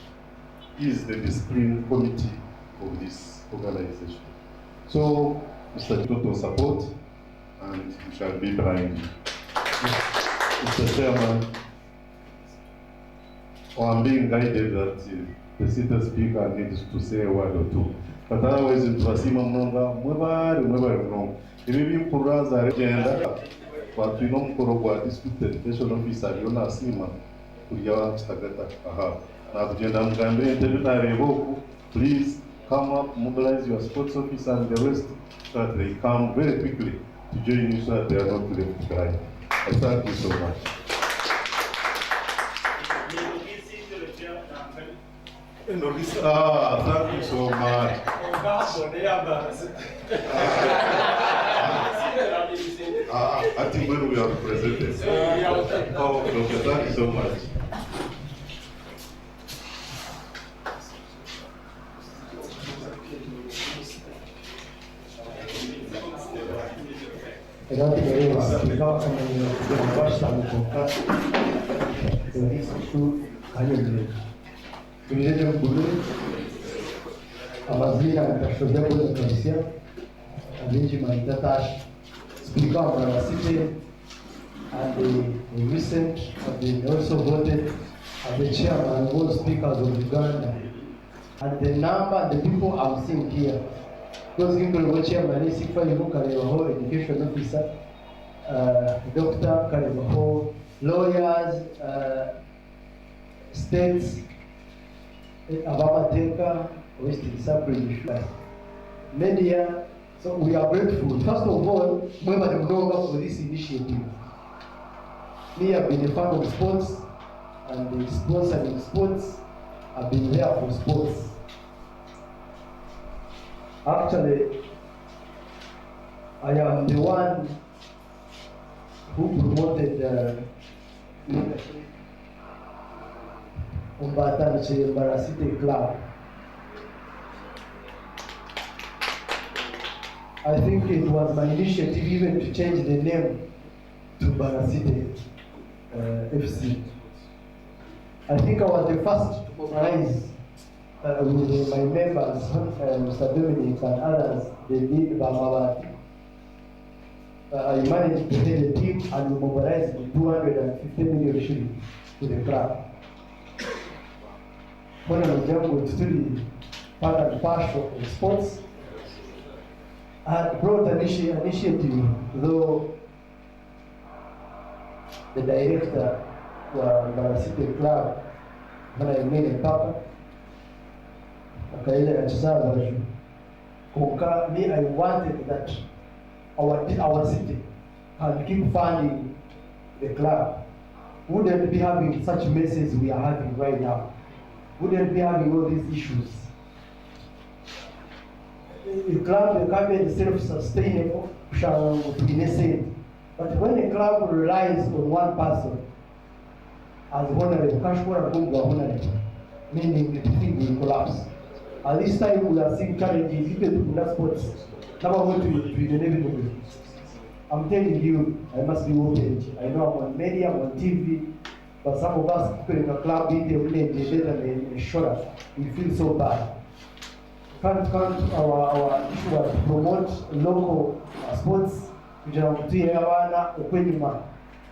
is the discipline committee of this organization. So, Mr. Total support, and we shall be behind you. Mr. Chairman, I'm being guided that the seated speaker needs to say a word or two. But otherwise, in Trasima Mnonga, Mwebar, Ibi Puraza agenda, but we don't go district education officer, Yona Sima, Kuyawa Stagata. Now, agenda Mgambe, please come up, mobilize your sports officer and the rest so that they come very quickly to join you so that they are not left behind. I thank you so much. Thank you so much. I think when we are represented. Oh, okay, thank you so much. Amazina nitashuhudia kule kabisa arrangement that has speaker of our city and the recent have been also voted as the chairman of all speakers of Uganda, and the number the people I'm seeing here, those people who chairman is Sifa whole education officer, doctor Kalebaho, lawyers, states, Abamateka, media. So we are grateful. First of all, we are grateful for this initiative. Me have been a fan of sports, and the sponsoring sports. I've been there for sports. Actually, I am the one who promoted Mpaka City Club. I think it was my initiative even to change the name to Barasite FC. I think I was the first to organize with my members, Mr. Dominic and others, they did Bamawati. I managed to head the team and we mobilized 250 million shillings to the club. When I was young, we studied part and parcel of sports. I brought an initiative, though the director of the City Club, when I made Mpaka, me, I wanted that our city can keep funding the club. Wouldn't be having such messes we are having right now. Wouldn't be having all these issues. The club is self-sustainable, to be necessary. But when a club relies on one person as honorable, meaning the thing will collapse. At this time we are seeing challenges even in that sports. I'm telling you, I must be open. I know I'm on media, I'm on TV, but some of us people in the club, they play the better than the shorter. We feel so bad. our issue was to promote local sports kugira ngo tuye abana ukwenyuma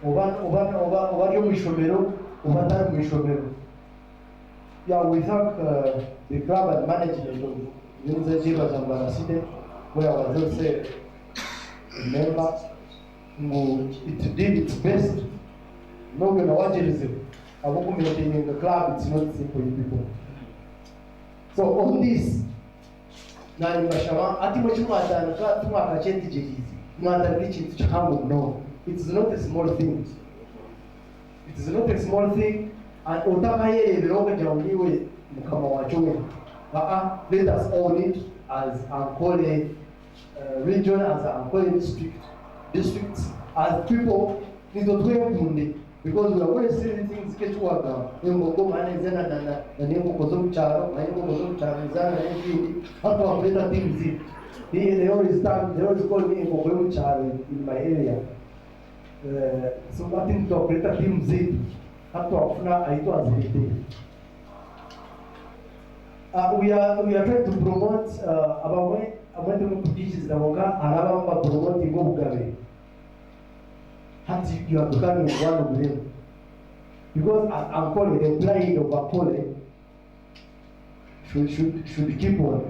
oba yo mwishomero oba tari mwishomero. Yeah, we thank the club and management of University of Mpaka City, where I was also a member, who it did its best. No matter what it is, maintaining the club, it's not simple, people. So on this, now in Bashama, ati machuma tumaka cheti jelizi, mwata lichi tuchahamu no. It's not a small thing. It is not a small thing. And utaka yeye viroga jauniwe mkama wachowe. Let us own it as Ankole region, as Ankole district, as people need to do it. Because we are always seeing things get work out. Ngo mane zena na nembo kozo charo, na nembo kozo charo zana na hivi. Hata wapeleta team zip. They always call me ngo charo in my area. So nothing to wapeleta team zip. Hata wafuna aitwa zilite. We are trying to promote about the competitions that we are promoting go bugabe. You are becoming one of them. Because Ankole, the pride of Ankole should keep on,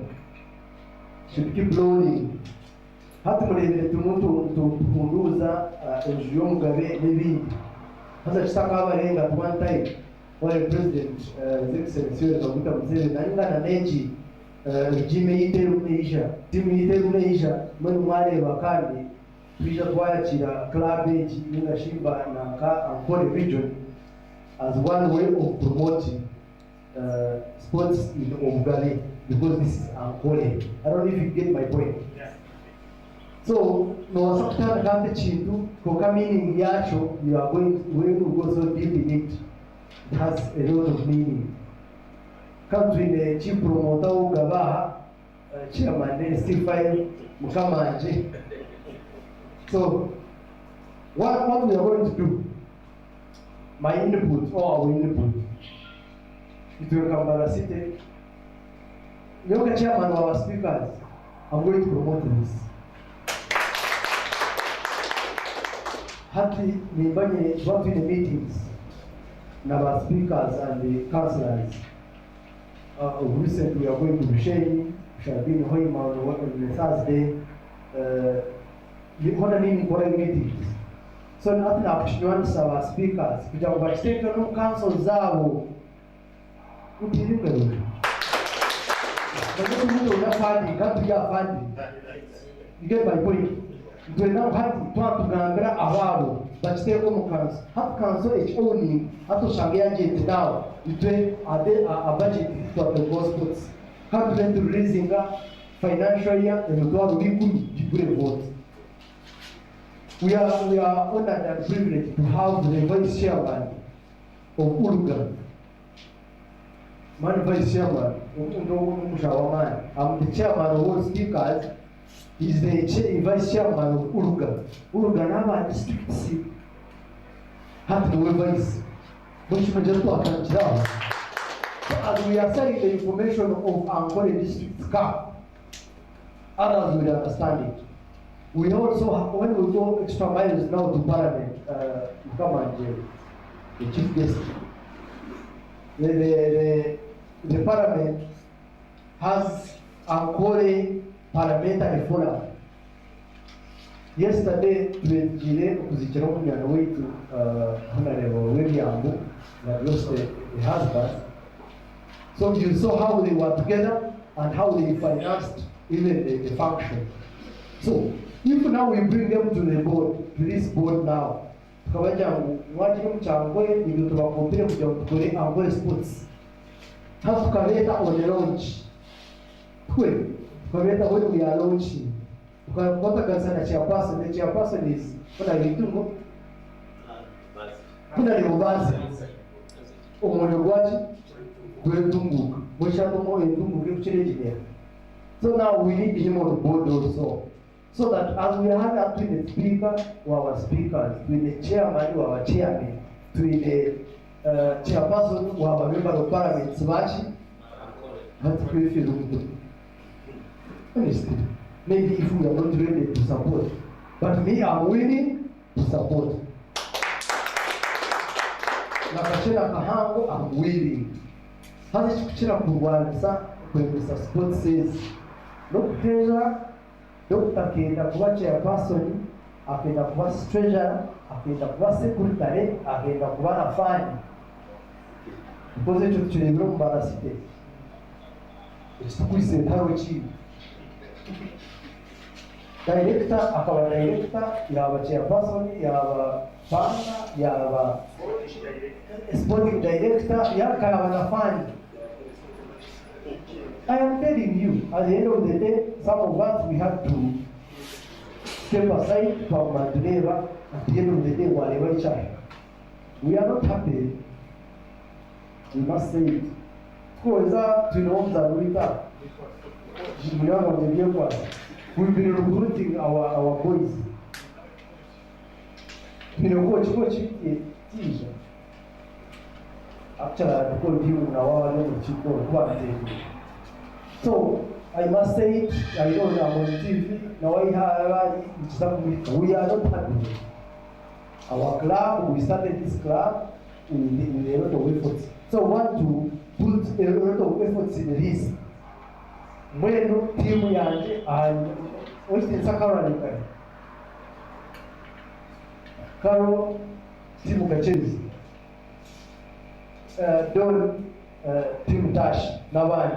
should keep rolling. Hata mlevile tupunguza NGO Mugabe n'ibindi. Hasa chitaka abarenga at one time wale president His Excellency Dr. Museveni nalinga na neji regime y'iteruneisha timu y'iteruneisha mwe mwareba kandi twisha twayakira club eji n'ingashimba na ka Ankole region as one way of promoting sports in Omugale, because this is Ankole. I don't know if you get my point. Yeah. So no sakutana kante chintu koka meaning yacho you are going to go so deep in it. It has a lot of meaning. Come to the chief promoter Gabaha, chairman Stephen Mukamanje. So what we are going to do, my input or our input, it will come Mpaka City. Yoga chairman of our speakers, I'm going to promote this. Hati nibanye what in the meetings, our speakers and the councillors. Recently we are going to Busheni, we shall be in Hoima on Thursday. You want to name for meetings. So nothing opportunities our speakers. We have got state no council zao. What do you think? You get my point. We now have to gambra awaro, but stay home council. Have council is only have to shangia jet now. You a budget for the gospels. Have to raising financial year and God we could vote. We are honored and privileged to have the vice chairman of Uruguay. Man vice chairman, I'm the chairman of all speakers. He's the vice chairman of Uruguay. Uruguay now district seat. Have to vice. Which we just talk about. So as we are selling the information of Ankole district cup, others will understand it. We also, when we go extra miles now to Parliament, Mpaka, the chief guest, the Parliament has Ankole Parliamentary Forum. Yesterday, we was on the way to Honorable William, that lost the husband. So you saw how they were together and how they financed even the function. So if now we bring them to the board, to this board now, sports. Have to create on the launch. When we are launching, what the chairperson is what I need to know. Kuna ni mbazi. Omonyogwaji kwetungu. Mwishadomo entungu kikuchirejine. So now we need him on board also. So that as we have up to the speaker or our speakers, to the chairman or our chairman, to the chairperson or our member of parliament, Smachi, that's pretty good. Honestly, maybe if we are not ready to support, but me, I'm willing to support. Nakachela kahango, I'm willing. Hadi chikuchira kuwanza kwemesa sport says, Dr. Kenda kuwa chairperson, akenda kuwa treasurer, akenda kuwa secretary, akenda kuwa na fund. Because echo tuchilebera Mpaka City. Ekitukwise ntaro ki. Director akaba director, yaba chairperson, yaba partner, yaba sporting director, yakaba na fund. I am telling you, at the end of the day, some of us, we have to step aside from Mandela. At the end of the day, whatever child. We are not happy. We must say it. We've been recruiting our boys. Actually, I called you now. So I must say it. I know I'm on TV. Now we are not happy. Our club, we started this club with a lot of efforts. So I want to put a lot of efforts in this. When team Yanje and what's the Sakara? Karo team Kachezi. Don team Dash Navan.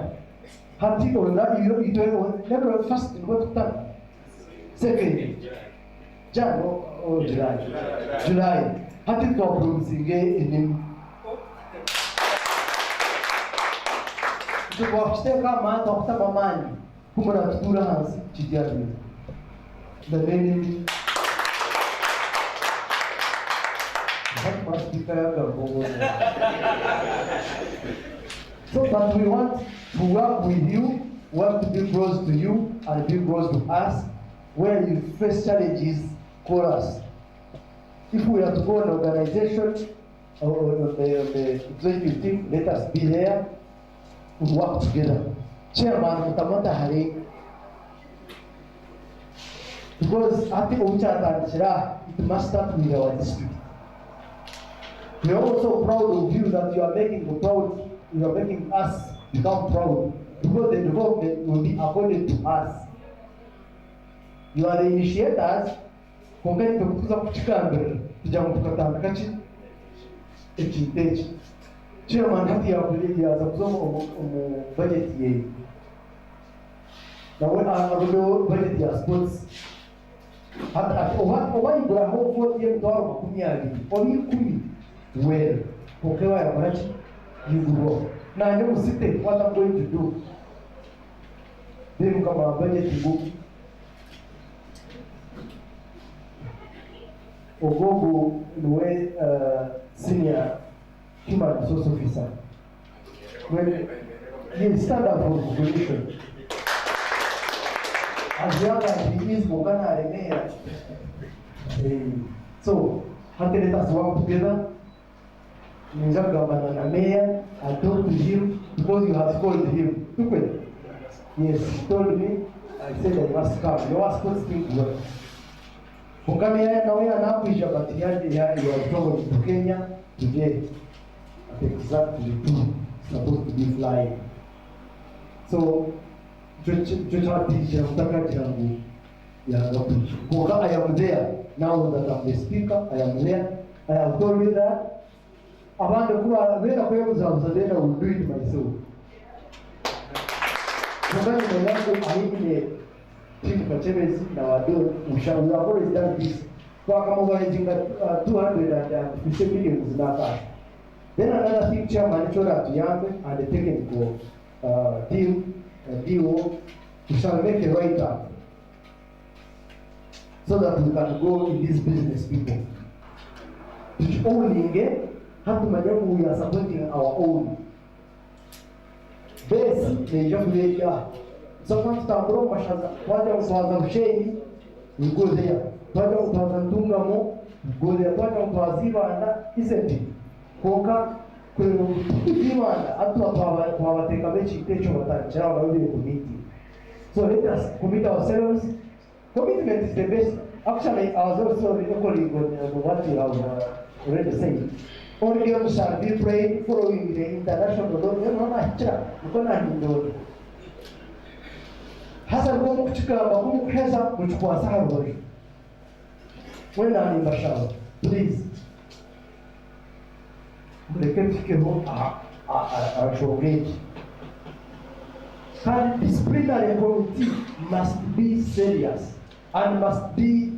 Hati ona iyo never first what time. Second Jan or July. Hati problems in to watch the kama Dr. Mamani kumana tutura hansi chidiani. The name that must be fair. So, but we want to work with you, want to be close to you, and be close to us. When you face challenges, call us. If we have to go on organization or the executive team, let us be there. We work together. Chairman, Mutamata Hari. Because at the Uchata, it must start with our district. We are also proud of you that you are making us become proud, because the development will be according to us. You are the initiators. Compared to Kuchikambere, Jamukatakachi, Echitechi. Chairman, Hati Abdullah as a budget year. Now, when I have a budget year sports, why you have $4 years only Kumi, well, Pokewa Yamachi, you go. Now, I know what I'm going to do. Then come our budget to book. Ogogo, the way senior human resource officer. When he stand up for population, as young as he is, Mogana Remea. So, how can let us work together? Governor and mayor, I talked to him because you have called him. Yes, he told me, I said I must come. You are supposed to work. Mukamia na wewe anakuisha batiyadi ya kutoka to Kenya today at exactly 2 supposed to be flying. So Joshua teacher mtaka jangu ya Rotary. Because I am there now that I'm the speaker. I am there. I have told you that abande kuwa wena kwa mzazalena will do it myself. Mugani mwanangu aine team Kachemezi na wado ushauri wako always done this. Kwa kama wanajinga 250 million zinaka. Then another thing chairman chora tuyambe and the technical team DO we shall make a right up so that we can go in this business people. Only again have to make we are supporting our own. Base the job area. Someone start from Mashaza, Pata was shame, we go there. Pata was Tungamo, go there, Pata was Zivana, isn't it? Koka, Zivana, Atua Power, take a bench, take over that child committee. So let us commit ourselves. Commitment is the best. Actually, I was also echoing on what you have already said. All games shall be played following the international law. Hasa kwa kuchukua magumu kuheza kuchukua sahabu. When I'm in Bashar, please. And disciplinary committee must be serious and must be,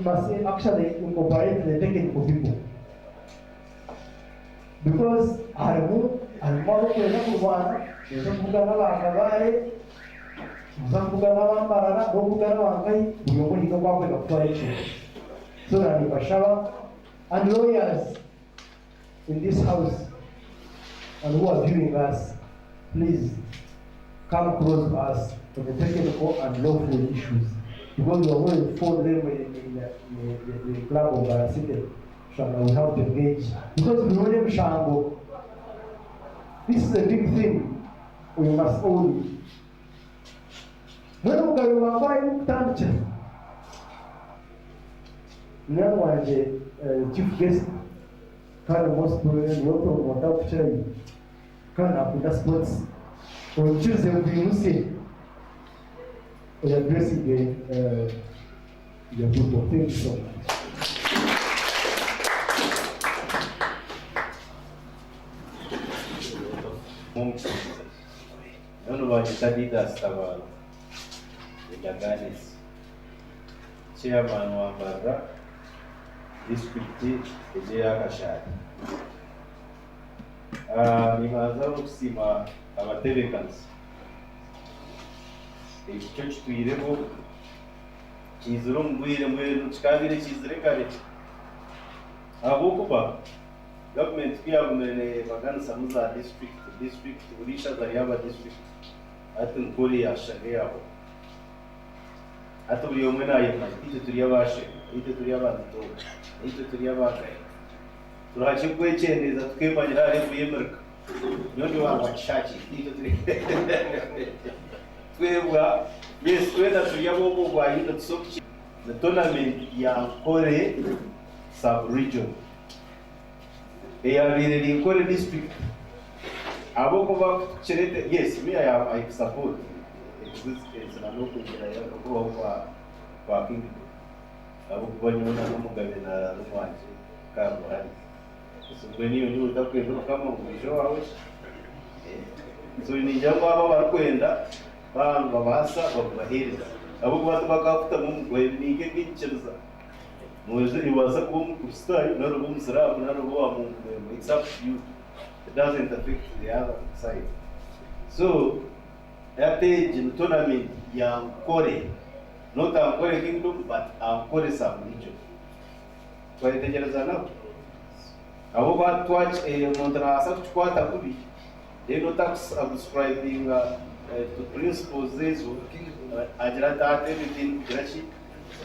must actually incorporate the technical people. Because I'm more and lawyers in this house and who are viewing us, please come close to us for the technical and lawful issues, because we are going to follow them in the club of city. So we have to engage, because we know them shambo. This is a big thing we must own. When we go to the now chief guest kind most probably what up to kind of the sports on Tuesday will be Lucy we are addressing the football. Thank you so much. None of our studied as Taval, the Daganis, Chairman Wambara, District Ejea Kashad. Nimaza kusima abaterekans. Church to Irebo, Chizrum, William, Chikadi, Chizrekari. Abokuba, government Piaman, Bagan Samuza district, Urisha Zariaba district, Ankole Sharia. Aturiomena, Ituriavashi, Ituriavanto, Ituriavaka. So Hachikwechen is at Kemana every America. You know what Shachi, yes, whether to Yabo by the tournament Ankole sub-region. They are in the Ankole district. Abokova Cherete, yes, me I support. It's an local parking. Abokova Mugabe so when you talk to come on, show hours. So in Jamba Barquenda, Ban Babasa of Bahir. I would want to back up the moon when you get pictures. It was a boom to start, not a boom serap, not a boom. It's up to you. It doesn't affect the other side. So, that age in tournament, Ankole, not Ankole Kingdom, but Ankole sub-region. Quite dangerous enough. I will watch a Montrasa to Quata Kudi. They not subscribing to principles, this Ajrata, everything, Grachi.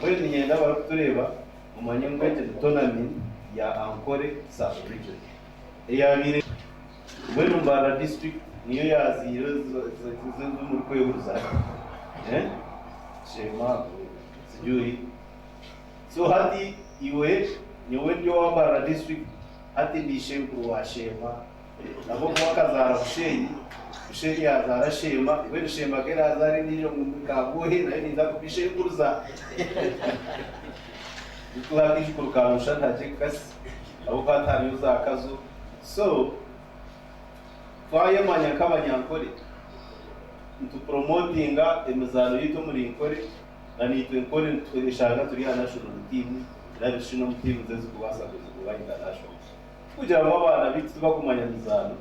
When you never to Reva, Umanium went to the tournament, Ankole sub-region. They are in Wenubara district, New Year's years, Shema, Sujui. So, Hati, you wait, you went to Abara district. Hati ni shembu wa shema. Nabo mwakazara Usheni azara shema. Wenu shema kera azari nijo mkabuhi na hini zako bishemburuza. Ikuwa kishukuru kamushan hajikasi. Nabo katari uza akazu. So, kwaye manyakaba nyankore. Ntu promotinga emizano yito muri nkore. Na nitu nkore ntuishanga turiya national team. Na national team zezu kubasa kuzukuwa international. Kugira ngo abana bitu bakumanya mizano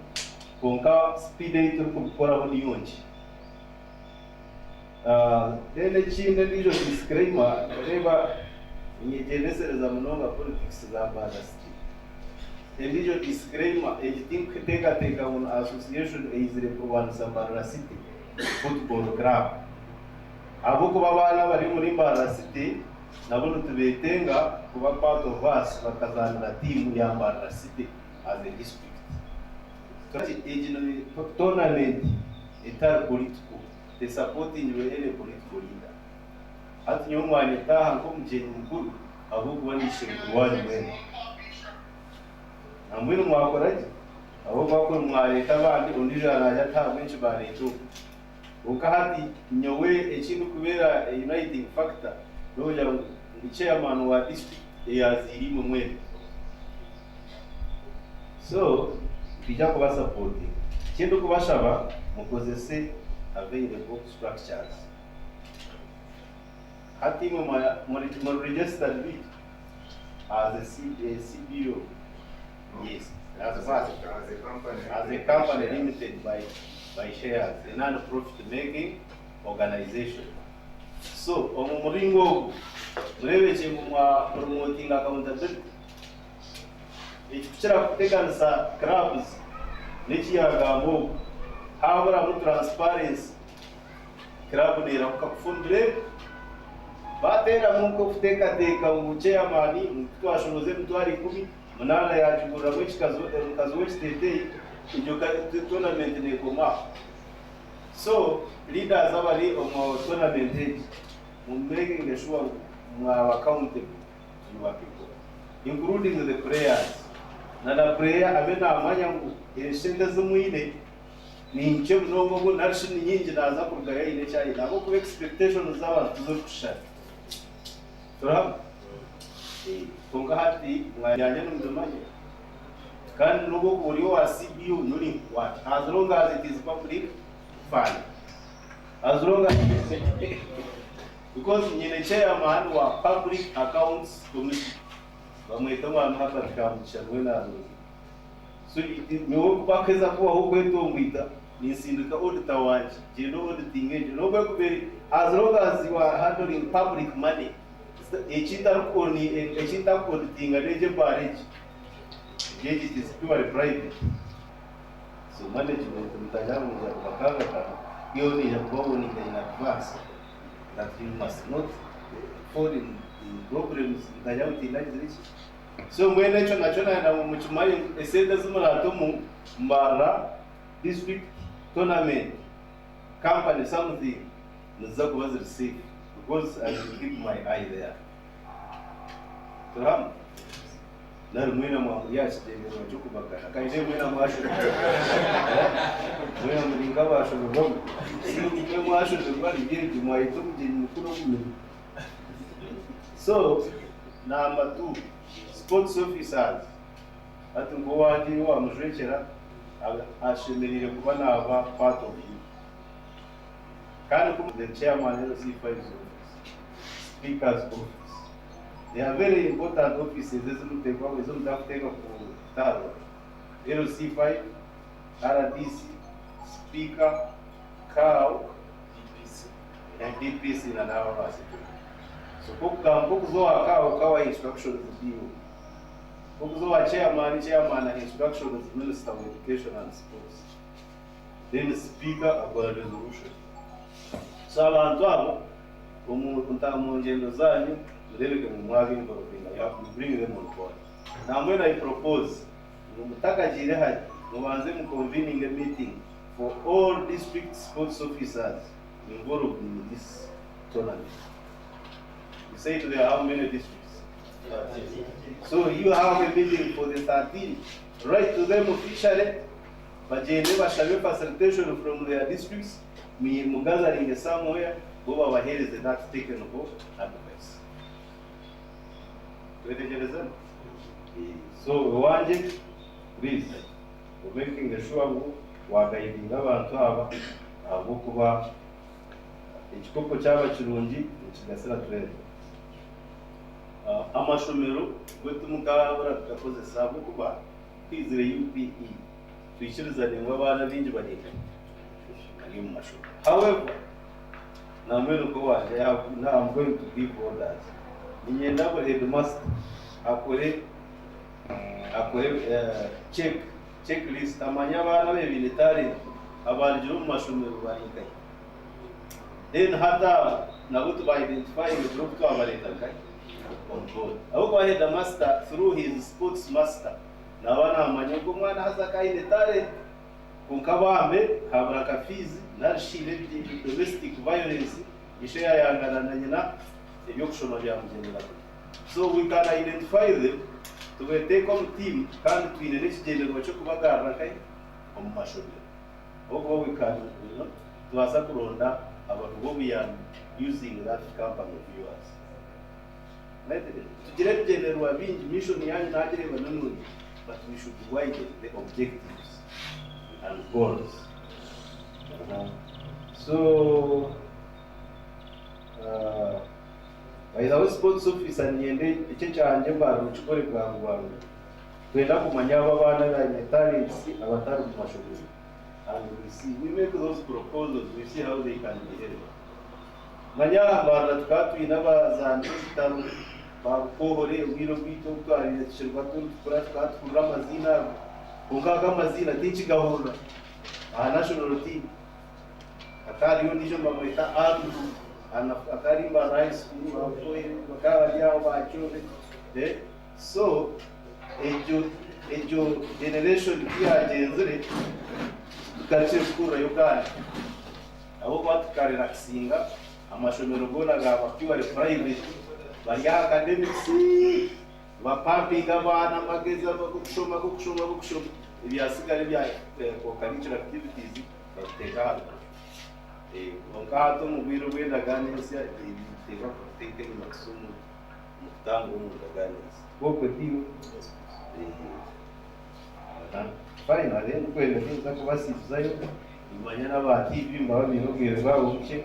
konka speed rate kubikora ho niyonje dene chinde ndijo disclaimer reba inyegenesereza munonga politics za badasti ndijo disclaimer think teka on association is reprovan Sambara City football club abo kuba abana bari muri Mbara City nabo tubetenga kuba part of us bakazana team ya Mbara City as a district. So ejino tournament etara political the supporting any political leader. Hati nyumwa taha nko mjenyi mkuru ahubwo wanishe kuwani mwene. Na mwene mwakoraji ahubwo wako mwareta abandi undi araja taha benshi baretu. Ukahati nyowe ekintu kubera uniting factor noja chairman wa district yaziri mu mwene. So bijya kuba supporting. Kintu kubashaba mukozese available structures. Hati mu registered bid as a CBO. Yes, as a company limited by shares, a non-profit making organization. So, omuringo murebe mwa promoting accountability. Ikichira kuteganisa clubs n'ikiyagamo habura mu transparency club nera kukafundire batera munko kutekateka umuchairman mutwashonoze mutwari 10 munana yajugura mu kikazo w'state iyo tournament ne koma. So leaders abali on tournament mu making sure mwa accountable to your people, including the players. Na the prayer abena amanya eshende zumwine ni nche mnogo ngo narishini nyingi naza kurugaya ine cyayi nabo ku expectations z'abantu zo kushaka. Turab konga hati mwanyanya n'umdomanye kandi nugo kuriyo wa CBU nuri what, as long as it is public fund, as long as because nyine chairman wa public accounts committee bamwita mwana hapa tukamwisha mwena. So niwo kubakeza kuba ahubwo etongwita nisindika auditor wanje jeno auditing age no bwe kuberi as long as you are handling public money echita koni echita auditing adeje barage jeje it is purely private. So management mtajamu ya bakanga hiyo ni ya kuona ni in advance that you must not fall in problems mtajamu tinaji. So mwene cho nachona na muchumai esenda zimala tomu mbara district tournament company something nzaku was receive because I will keep my eye there. Turam na mwena mwa yachi de wachuku baka kaide mwena mwasho mwena mlinga washo ngogo si mwena mwasho de bali je mwa itu je mkuno kuno. So number 2, sports officers ati ngo wandi wa mujekera ashemerire kuba naba part of you. Kandi the chairman of the C5 office, speaker's office, they are very important offices. LC5, RDC, speaker, COW, and DPC in an hour. So kukuzoa kawa instructions due. Kukuzoa chairman and instructions minister of education and sports. Then the speaker about a resolution. So abantu abo mu ngendo zanyu murebe mu mwagi ngorofina you have to bring them on board. Now when I propose mutakajire haje mubanze mu convening a meeting for all district sports officers involved in this tournament. You say to them how many districts? 13. So you have a meeting for the 13. Write to them officially, but they never shall have facilitation from their districts. Me gathering somewhere, go over here is that taken over advice. So we want it, please, we're making sure we're guiding abantu aba kuba ekikopo cyaba kirungi kigasira turebe amashomero gwetu mukabura tukakozesa kuba kwizire UPE twishirizane ngo abana bingi bageka ari mu mashomero. However, na mwero ko waje I'm going to give orders ninyenda ko headmaster akore checklist amanya abana be binitari abanje mu mashomero barikaye. Then hata nabo to identify the group to abaleta kai on board. Abo headmaster through his sports master na bana amanya ko mwana hasa kai netare kunkabambe habura ka fees narishire domestic violence ishe yayangana na nyina ibyo kushoma byamugendera. So we can identify them tubeteka mu team kandi twine n'ikigenderwa cyo kubagarana kai mu mashuri. Ahubwo we can tubasa kuronda abantu bo we are using that company of yours. Tugire kugenderwa bingi mission yanyu ntagereba nanone, but we should widen the objectives and goals. So by the way, sports officer nyende icyo cyanje mbaru chikore bwangu twenda kumanya abana na talents abatari mu mashuri, and we make those proposals, we see how they can behave. Manya abana tukatwina bazanje bitaro bakohore ubwiro bwito twari shirwa tukura twatura amazina ungaga amazina tichigahura national team akari ndijo mamwita adu akari mba high school apoye bakaba yao bachove so ejo generation ya genzere tukache skura yokani abo batkarira kisinga amashomero gona gaba kiwa private bari academics bapampinga abana mageza bakushoma ibyasigare bya co-curricular activities bateka onkato mubiro gwenda ganesa ibiteka kuteka masomo mutango mu ganesa boko dio finally kwenda nza kubasifuzayo imanya n'aba TV mbaba binogere babo buke.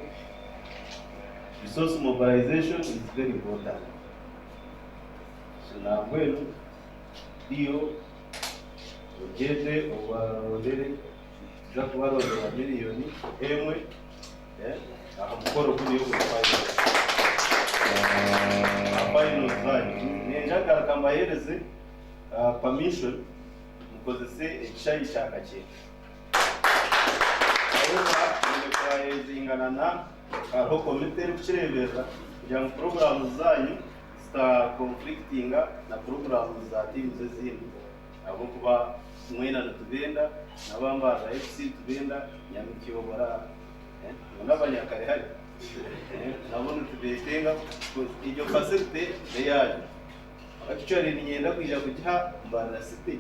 Resource mobilization is very important. So now when dio ojete obarondere jakwaro wa milioni emwe akamukoro kuri yo final nenjaga kambahereze permission mukozese ekishayi cyakache aho zingana na aho komite kukirebera kugira ngo program zanyu zita conflictinga na program za team zezindi abo kuba Mwine na tubenda nabamba za FC tubenda nyamikiyobora n'abanyakare hari nabone tubetenga iyo facility yaje actually ninyenda kujya kujya mbana city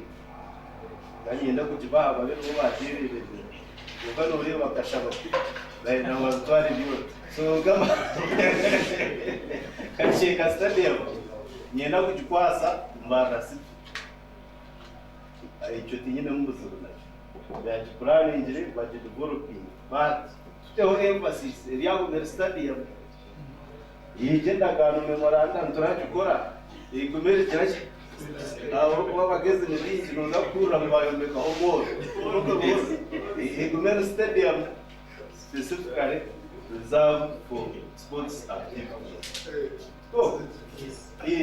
nganyenda kujiba ababe bo batirire ukano uri bakashaba baina wazwari biyo so kama kacheka stadium nyenda kujikwasa mbana city icyo tinyine mubuzuruna byaje kurana injire baje developing but teo emphasis iriya stadium yigenda kanu memorandum turajukora igumere cyashye aho wabageze n'ibindi nuzakura mu bayomeka ho igumere stadium specifically reserved for sports activities. So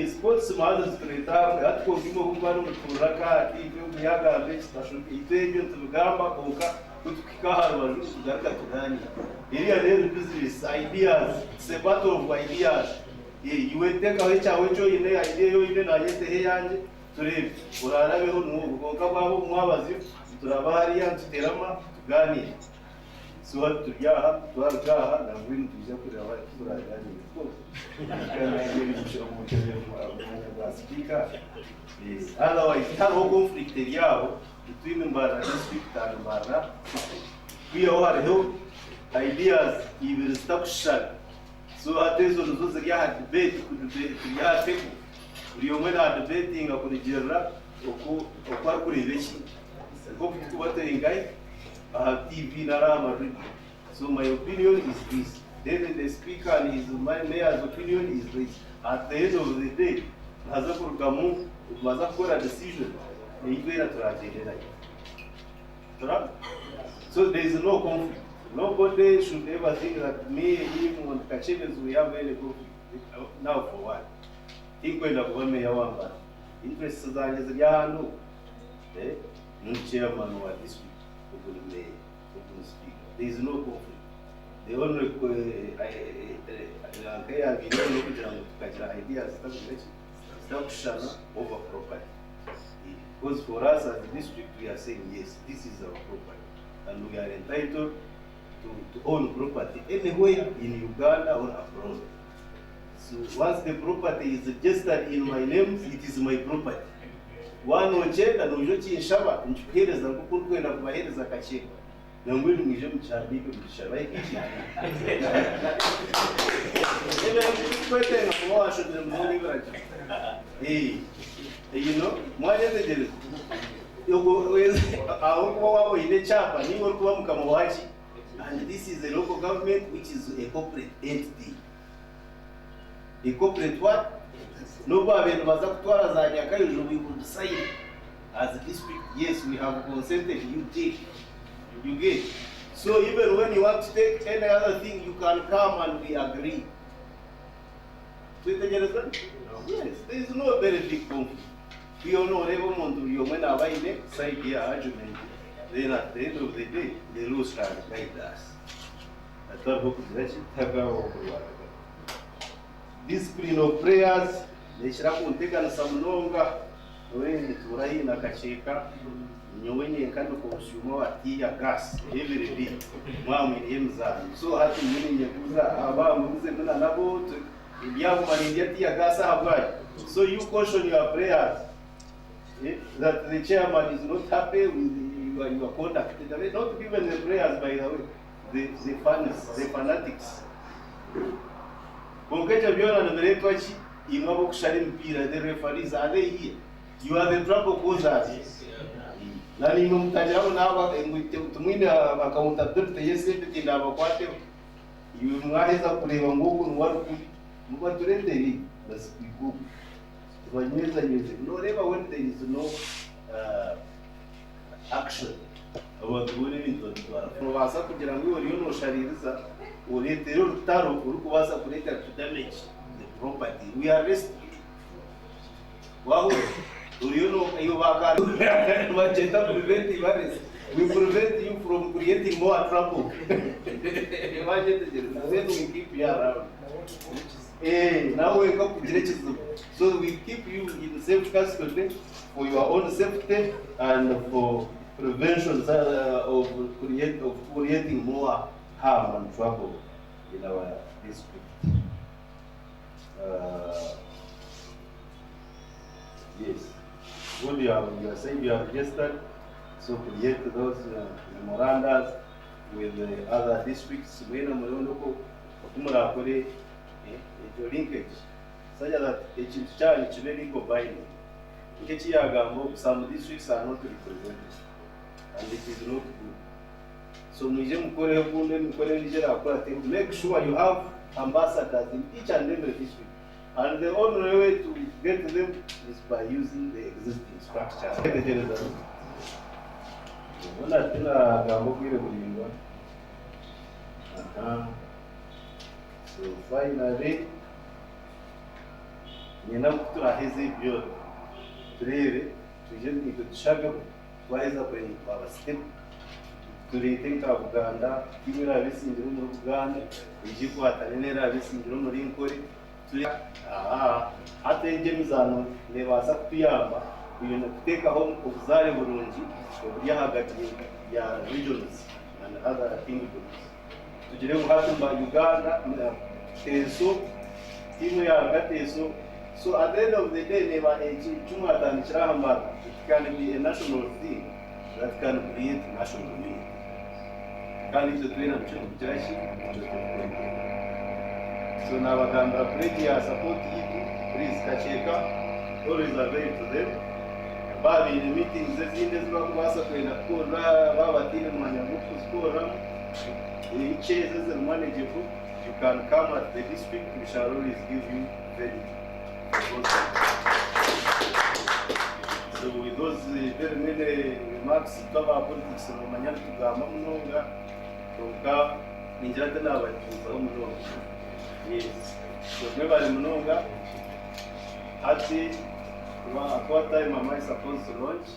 sports matters creative atko bimo kumbano muturaka ibyo muyaga best fashion itejo tugamba koka kutukikaharwa tugaraka tudani iriya rero business ideas, it's a battle of ideas. Iweteka wechawe cyo ine idea yo ine nagete he yanje turebe urarabeho n'ubugonga bwabo mwabazi turabahari yantuterama tuganire so turyaha twaragaha na Mwine tujya kureba turaganire ko kana ngiri cyo mu speaker otherwise nta conflict yabo between Mbara district and Mbara biyo hariho ideas ibiri stakushana. So atezo nuzo ya debate ya teko uriyo mwena debating akurigera okwa kurebeki ko kubate ingai TV na rama. So my opinion is this, then the speaker and his mayor's opinion is this. At the end of the day haza kurugamu baza kora decision igwera turagenda. So there is no conflict. Nobody should ever think that me, him, and Kachevens we have any conflict. Now for what? Think when the women are interest is no. No chairman or district open speak. There is no conflict. The only ideas is over property. Because for us as a district, we are saying yes, this is our property, and we are entitled to to own property anywhere in Uganda or abroad. So once the property is registered in my name, it is my property. One ochenda nujo chinshaba nchuhereza kuko kwenda kubahereza kachiko. Nangwiri mwije mchandike mshaba iki. Ebe kwete ngwa shodre mzuri bracha. You know, mwajeze jere. Yoko weze aho wao ile chapa ni wako kuba mkamowachi. And this is a local government which is a corporate entity. A corporate what? No abantu baza kutwara za Nyakayojo, we will decide as a district, yes, we have consented, you take, you get. So even when you want to take any other thing, you can come and we agree. Yes, there is no very big conflict. We all know every month you when I buy next side here argument, then at the end of the day, the rules can guide us. I thought discipline of prayers, nishira kunteka na samnonga, wewe turai na kacheka, nyowenye nkano kushuma watia gas every day. Mwamu yemzani. So hati mwini nyekuza aba mwize nuna nabo ibyavu manindia tia gas habwaji. So you caution your prayers that the chairman is not happy with your conduct. Not even the prayers, by the way, the fanatics. Kongeja biona na meretwachi imabo kushari mpira, the referees are they here? You are the trouble causers. Na ni mtajao na aba tumwine accountability yesterday na abakwate yumwaheza kureba ngugu nwaruku mubaturende ri basiku banyeza nyeze no never when there is no action abantu bone bintu bitwara probasa kugira ngo uriyo no shaririza uretero rutaro uri kubasa kureka to damage the property. We are arrested. Wow, uriyo no ayo bakara bacheta preventive arrest. We prevent you from creating more trouble. Imagine then we keep you around. Now we come to so we keep you in safe custody for your own safety and for prevention of creating more harm and trouble in our district. Yes, what you are saying you have registered, so create those memorandums with the other districts. Linkage, such that each child is very combined. Some districts are not represented, and it is not good. So make sure you have ambassadors in each and every district. And the only way to get them is by using the existing structure. So finally, nina kutura hizi byo turere tuje nitushaka waheza kwenye baba step turitenga Uganda kimira bisindiro mu Uganda ijiko hatanenera bisindiro muri Nkore turi atenge mizano nebasa kutuyamba ibintu kutekaho ubuzare burungi buri hagati ya regions and other kingdoms. Tugire muhatumba Uganda teso timu ya gateso. So at the end of the day, it can be a national thing that can create national unity. Can it train and so now I can pledge your support please Kacheka, always available to them. But in the meetings, in this was a kind of poor Babatin Manyamuku score, each is manageable. You can come at the district, we shall always give you very. So with those very many remarks about politics in Romania to Gamonga, Tonka, Ninjatana, yes. So never Mononga, Hati, at what time am I supposed to launch?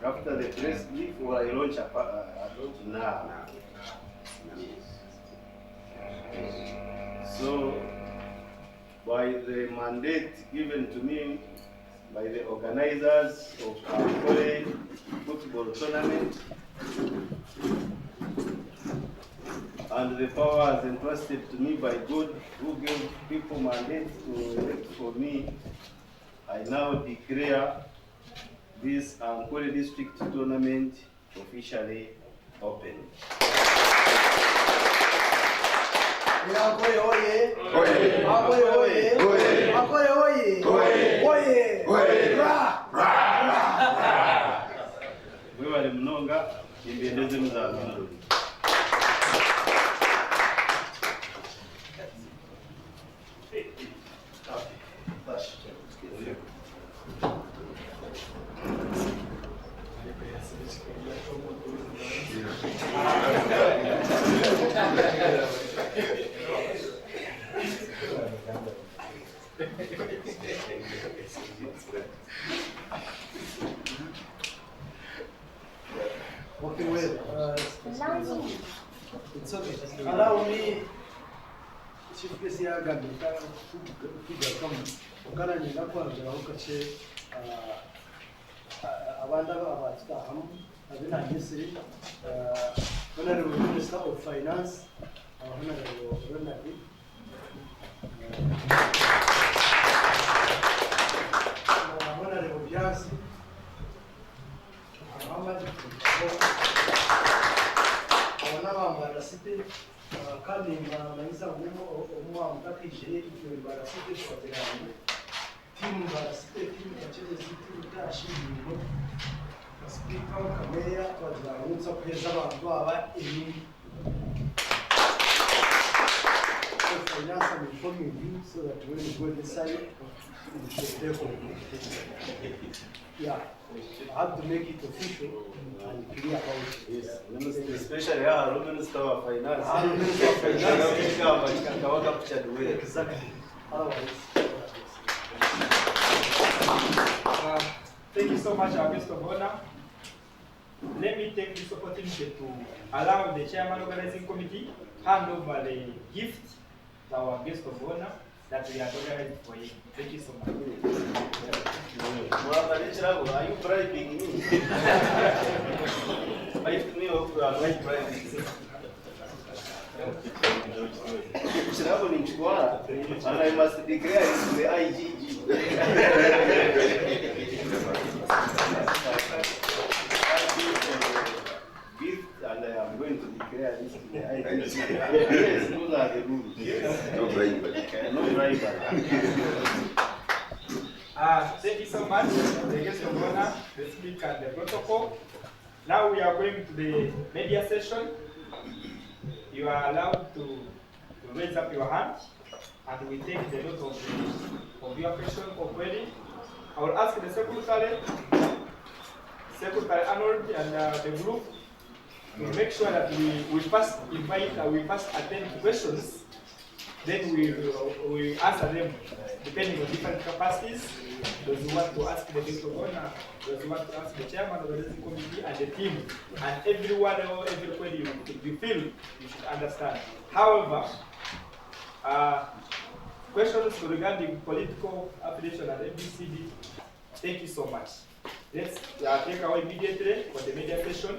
After the press brief, or I launch now? Yes. So, by the mandate given to me by the organizers of Ankole football tournament, and the powers entrusted to me by God, who gave people mandate to elect for me, I now declare this Ankole district tournament officially open. Ankole oye! Oye! Ankole oye! Oye! Ankole oye! Oye! Oye! Oye! Ra! Ra! Mwe bali mnonga imbendeze muzabinduli. Okay, wait. It's okay. Allow me, Chief Kesia Gandika, to come. Okana Ninapo and Okache, Awanda Avastaham, Avina Yesi, Honorable Minister of Finance, Honorable Rotary. Honorable Yasi. Abana city kandi manaiza umwa mtakije ibara city kwa jirani timu bara city timu kacheze city tashingo speaker kameya kwa jirani unza kweza abantu aba eni finance and informing you so that when you go inside you should therefore yeah, I have to make it official and clear about it. Yes, especially our Minister of Finance. Our Minister of Finance. Exactly. Otherwise. Thank you so much, our guest of honor. Let me take this opportunity to allow the chairman organizing committee hand over the gift to our guest of honor that we are organizing for him. Thank you so much. Are you bribing me? Are you bribing me? And I must declare it to the IGG. And I am going to declare this to the IGG. Yes, those are the rules. No bribery. No bribery. Thank you so much, the guest of honor, the speaker, and the protocol. Now we are going to the media session. You are allowed to raise up your hand, and we take the note of your question or query. I will ask the Secretary Arnold, and the group to make sure that we first invite, we first attend to questions. Then we answer them depending on different capacities. Those who want to ask the guest of honor, those who want to ask the chairman of the organizing committee and the team, and everyone or everybody you feel you should understand. However, questions regarding political affiliation at MBCD, thank you so much. Let's take away immediately for the media session.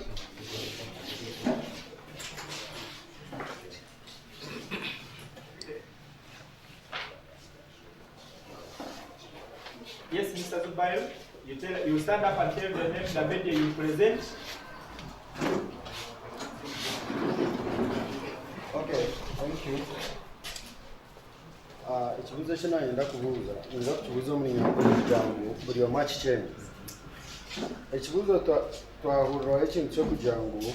Yes, Mr. Zubayo, you stand up and tell the name of the media you present. Okay, thank you. Ikibuzo kino yenda kubuuza, nza kukibuuza omulimu gwangu buli omu akikyenge. Ekibuuzo twahuriraho ekintu ky'okugira ngu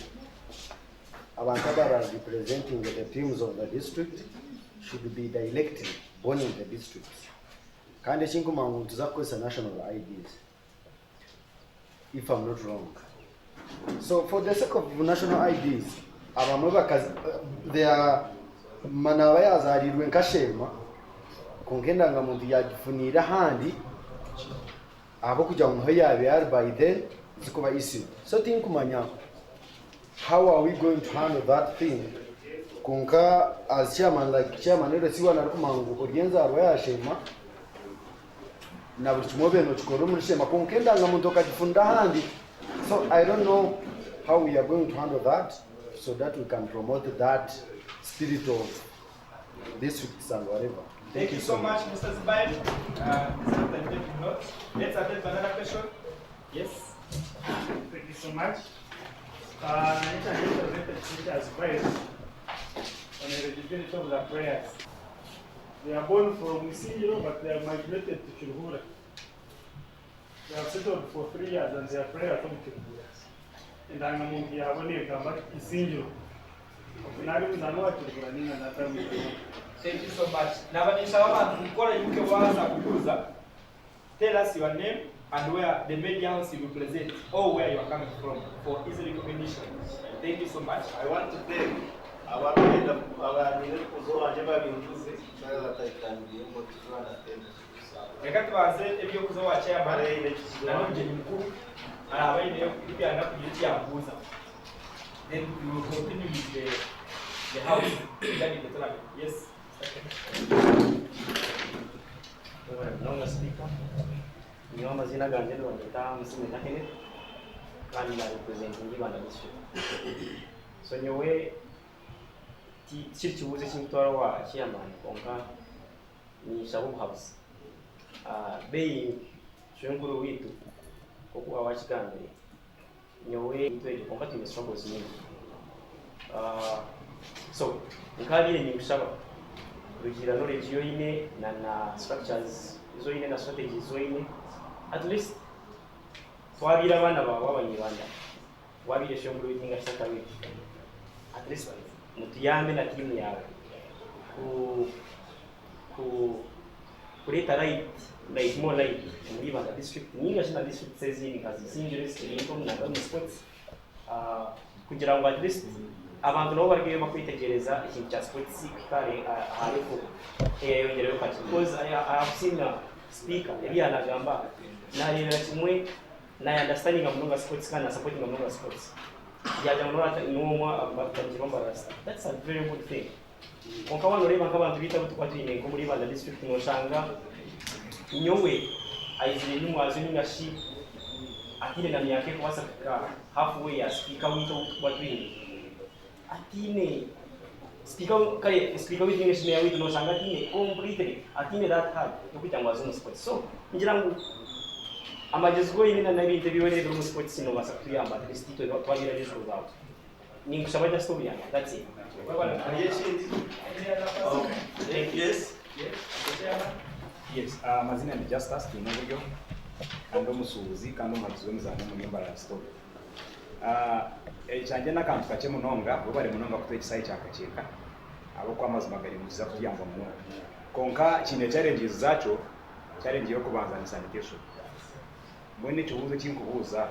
abantu abara representing the teams of the district should be directly born in the district. Kandi ekinkuma ngu tuza kukozesa national IDs, if I'm not wrong. So for the sake of national IDs, abamwe bakazi their manaba yazarirwe nkashema kungenda nga muntu yagifunira handi abo kugira ngo yabe yari by then zikuba issue. So tinkumanya how are we going to handle that thing kunka as chairman, like chairman ero siwa narukumangu orienza arwa yashema na buri kimobe no chikoro muri shema kunkenda nga muntu akagifunda handi. So I don't know how we are going to handle that so that we can promote that spirit of districts and whatever. Thank you so much, Mr. Zubair. Let's attend another question. Yes. Thank you so much. As prayers on the eligibility of the prayers. They are born from Isingiro, but they are migrated to Chilhura. They have settled for 3 years and their prayer from Chilhura. And I'm among the Avoni come back to Isingiro. Thank you so much. Tell us your name and where the media house you represent or where you are coming from for easy recognition. Thank you so much. I want to thank our Rekati baze ebyo kuzowa chairman na nje mkuu abaine kupiana kujitia mbuza. Then we will continue with the house regarding the tournament. Yes. Long speaker. Niyo mazina ganje ndo ndita msime takene. Kandi na representing Rwanda district. So nyowe chichibuze chimtwaro wa chairman konka ni Shabu House. Bei shwenkuru witu okuwa wachikambe nyowe itweje konka time struggles nyingi. So nkabire ni mshaba kugira knowledge yoine na structures zoine na strategies zoine at least twabira abana b'abanyarwanda wabire shwenkuru witinga shaka witu at least mutiyambe na timu yawe kuleta right more light muri Rwanda district ni national district sezini kazi singers income na gami sports kugira ngo at least abantu nabo bargiye bakwitegereza ikintu cya sports kare hariko yongerewe kati because I have seen a speaker anagamba na yera kimwe na understanding of sports kana supporting of sports yaje munora n'umwa abatanjiromba rasta. That's a very good thing. Onkawa reba nk'abantu bita butukwatine ko muri Rwanda district no shanga nyowe aizile numwazo ningashi atine na myake kwasa ka halfway ya speaker wito watwini atine speaker kare speaker with English ne wito no shanga atine completely atine that hard yokuitangwa zo sports. So ngirangu amajezgo yine na interview ne do sports no basa kuyamba at least to twagira jesu zao ni kushabaja story yana. That's it. Yes. Yes, mazina ni Justus Kinogyo kandi omusuubuzi kandi omuhagizi w'emizaano mu nyumba ya story. Ekyanje n'akantu kakye munonga bwe bali munonga kutwa ekisayi kyakakyeka ab'oku amazima gali mukiza kutuyamba munonga konka kino challenges zakyo challenge y'okubanza ni sanitation. Mwene ekibuuzo kinkubuuza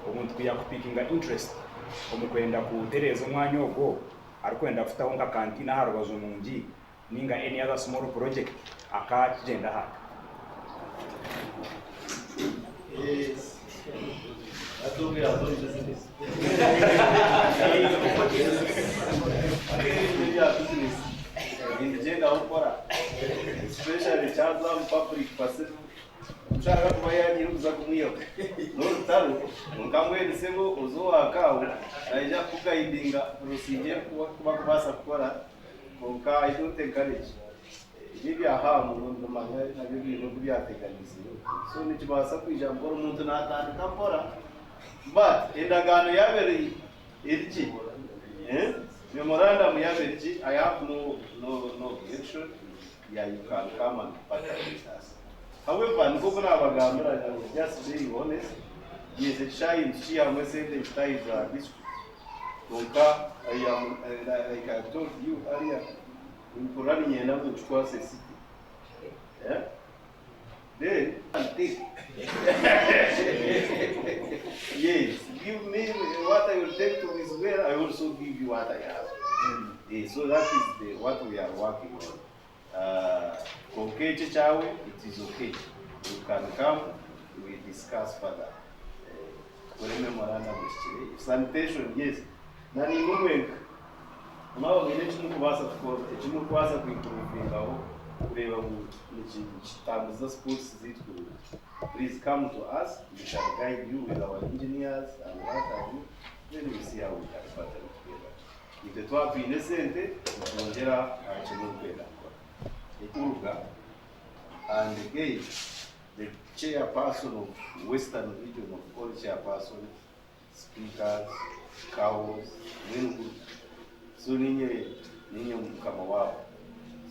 omuntu kuya kupikinga interest omukwenda kutereeza omwanya ogwo arikwenda kufutaho nka kantina aha rubaju mungi ninga any other small project akakigenda haka. Yes. Atubwira zo business. Business. Ingenda ukora. Especially child public facility. Ushaka kuba yanyiruza kumwiyo. N'urutaro nkamwese ngo uzoakawo aija kugaidinga rusije kuba kubasa gukora konka I don't encourage. Maybe aha muntu manya na bintu byateganizwe. So nikibasa kwijambo umuntu natandika gukora. But endagano yabere iriki. Memorandum yabere I have no objection. Yeah, you can come and partner with us. However, nkuko nabagambira just be honest. Yes, a shine she am saying the ties are district. Konka I am like I told you earlier. Running enough to cross a city. Yeah? Then, take. Yes, give me what I will take to this well, I also give you what I have. So that is what we are working on. Okay, Chichawe, it is okay. You can come, we discuss further. Sanitation, yes. Nani movement. Now we need to move us to improve kureba mu sports zitu. Please come to us. We shall guide you with our engineers and what have you. Then we see how we can partner together. ibyo twapine sente twongera akeneye kwenda ikuruga. And again, the chairperson of Western region of all chairperson, speakers, cows, Mwine. So ninye mukama wabo.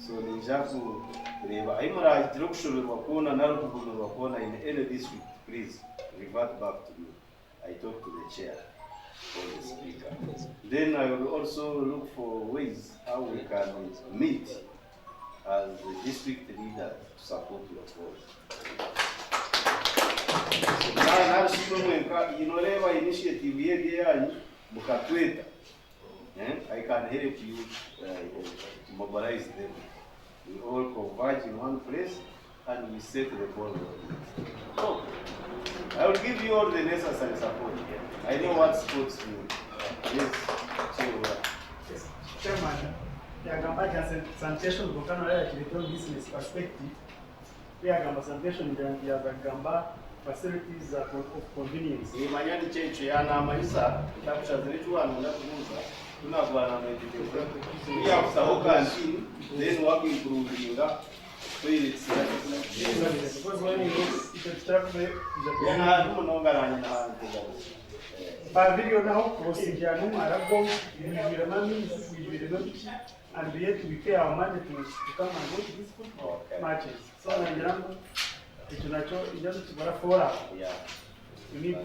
So ninjaku reba imara kushoberwa kubona narukugurwa kubona in any district, please revert back to me. I talk to the chair or the speaker. Then I will also look for ways how we can meet as the district leader to support your cause. So now inoreva initiative yanyu mukatweta. I can help you to mobilize them. We all converge in one place and we set the ball rolling. So, I will give you all the necessary support here. I know what sports mean. Yes, Chairman, the sanitation kutokana na ile business perspective. Pia kama sanitation ndio Gamba facilities of convenience. Ni manyani checho yana maisha kitabu zetu wanaenda kuuza. Tunakuwa na meditation. Pia kusahoka nchini then working improving toilets. Because when you start the yana tunaonga na By video now, procedure no Aragon, we remember and we have to pay our money to come and go to these football matches. So it's just for us. Yeah. We need to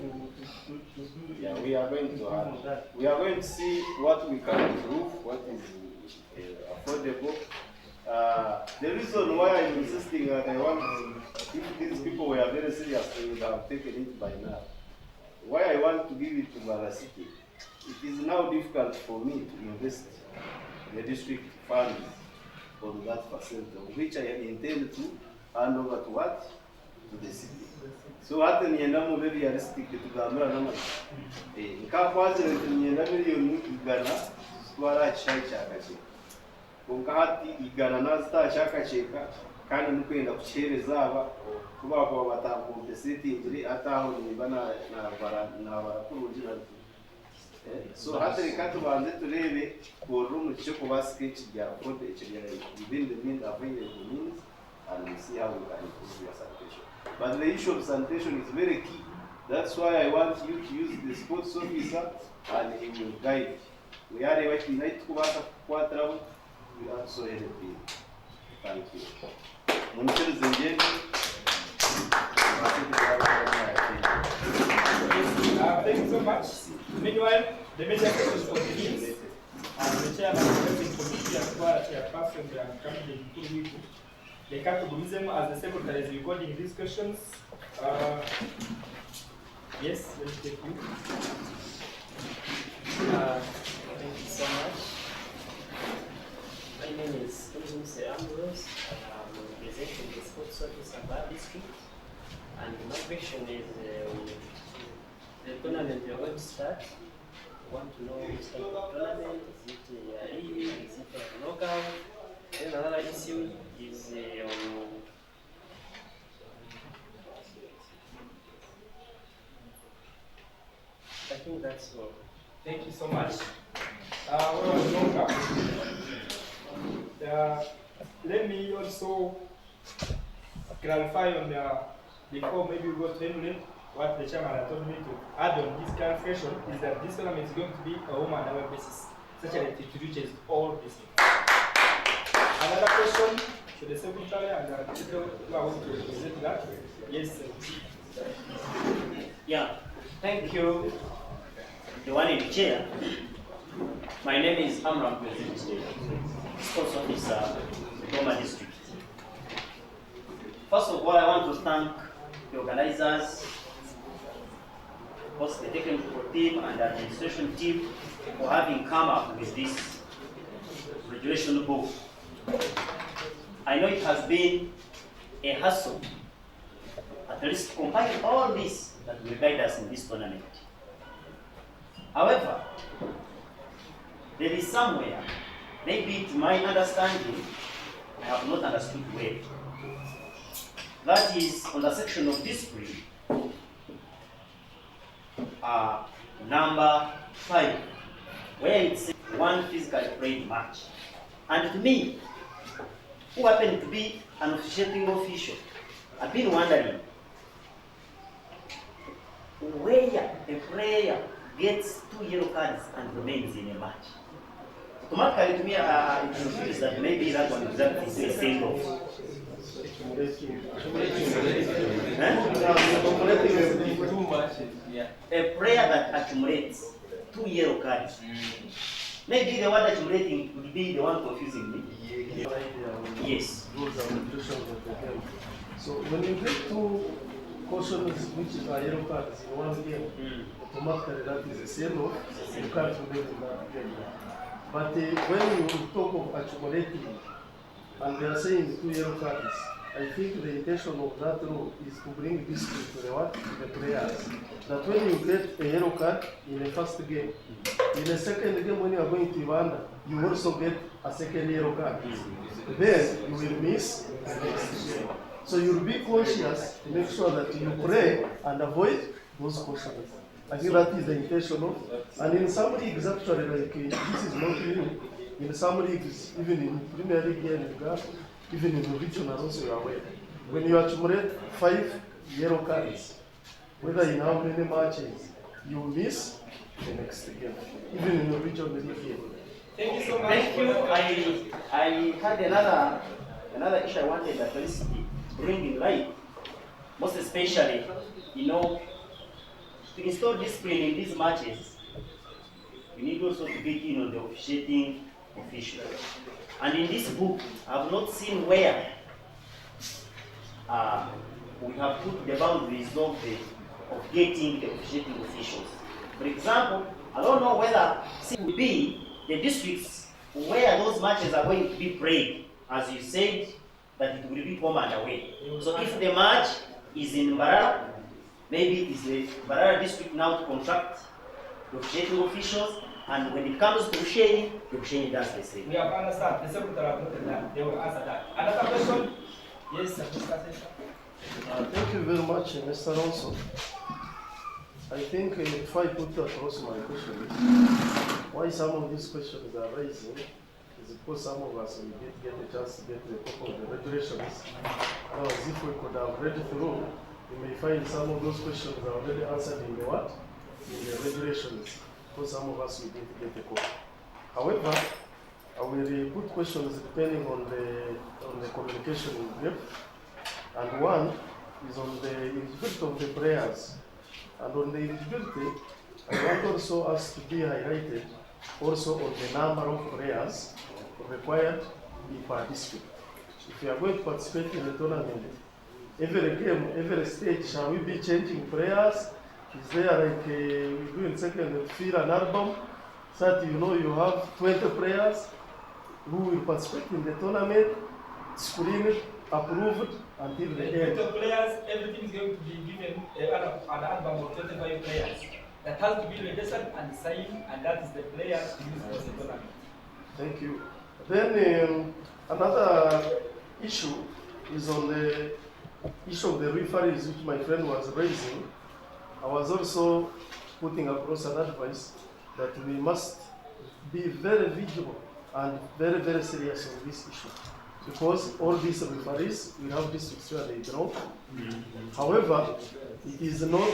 do. Yeah, we are going to have. We are going to see what we can improve, what is affordable. The reason why I'm insisting that I want, if these people were very serious, they would have taken it by now. Why I want to give it to Mara City, it is now difficult for me to invest the district funds on that facility, which I intend to hand over to what? To the city. So hata niendamu very realistic tugamura na mali. Nkakwaje nienda milioni igana twara cyakacheka. Kunkahati igana nazita cyakacheka kandi nukwenda kuchereza aba kuba kwa batambo city ngiri ataho ni bana na barakurujira. So hata rikatu banze turebe ko room cyo kuba sketch ya code ya within the means available means and we see how we can improve your sanitation. But the issue of sanitation is very key. That's why I want you to use the sports officer and he will guide. We are able to unite Quatra, we also help you. Thank you. Thank you so much. Meanwhile, the major questions continues. And the chairman of the committee as well as chairperson and committee including the capitalism as the secretary is recording these questions. Yes, let's take you. Thank you so much. My name is Mr. Ambrose. I'm representing the sports office of our district. And my question is the tournament you're going to start. I want to know which type of tournament. Is it a league? Is it a knockout? Then another issue is I think that's all. Thank you so much. Let me also clarify on before maybe we go to Emily, what the chairman had told me to add on this clarification is that this tournament is going to be a home and away basis, such that it reaches all districts. Another question to the secretary and the people who are going to represent that. Yes, sir. Yeah, thank you. The one in the chair. My name is Amram President, Sports Officer, Goma District. First of all, I want to thank the organizers, both the technical team and the administration team for having come up with this regulation book. I know it has been a hassle, at least compiling all this that will guide us in this tournament. However, there is somewhere, maybe to my understanding, I have not understood well. That is on the section of discipline, number 5, where it says one physically played match. And to me, who happened to be an officiating official, I've been wondering where a player gets 2 yellow cards and remains in a match. Automatically, to me, it feels that maybe that one is a send-off. A player that accumulates 2 yellow cards. Maybe the one accumulating would be the one confusing me. Yes. Rules and regulations of the game. So when you get 2 cautions which are yellow cards in one game, automatically that is a send-off. You can't remain in that game. But when you talk of accumulating, and they are saying 2 yellow cards, I think the intention of that rule is to bring this to the what? To the players. That when you get a yellow card in the first game, in the second game when you are going to Uganda, you also get a second yellow card. Then you will miss the next game. So you'll be conscious to make sure that you play and avoid those cautions. I think that is the intention of, and in some leagues actually, like this is not new. In some leagues, even in Premier League here in Uganda, even in the regional also you are aware. When you accumulate 5 yellow cards, whether in how many matches, you miss the next game, even in the regional league here. Thank you so much. Thank you. I had another issue I wanted at least to bring in light, most especially, to install discipline in these matches, we need also to get in on the officiating official. And in this book, I have not seen where we have put the boundaries of getting the officiating officials. For example, I don't know whether it will be the districts where those matches are going to be played, as you said, that it will be home and away. So if the match is in Mbarara, maybe it is the Mbarara district now to contract the officiating officials, and when it comes to Bushenyi, the Bushenyi does the same. We have understood. The secretary have noted that. They will answer that. Another question? Yes, Mr. Session. Thank you very much, Mr. Ronson. I think if I put across my question, why some of these questions are raising is because some of us will get a chance to get the top of the regulations. Otherwise, if we could have read through, you may find some of those questions are already answered in the what? In the regulations. Because some of us will get a call. However, I will put questions depending on the communication in brief. And one is on the eligibility of the prayers. And on the eligibility, I want also us to be highlighted also on the number of prayers required per district. If you are going to participate in the tournament, every game, every stage, shall we be changing prayers? Is there like we do in second field an album so that you have 20 players who will participate in the tournament, screened, approved until the end. 20 players, everything is going to be given an album of 25 players. That has to be registered and signed, and that is the player to use for the tournament. Thank you. Then another issue is on the issue of the referees, which my friend was raising. I was also putting across an advice that we must be very vigilant and very, very serious on this issue. Because all these referees, we have districts where they belong. However, it is not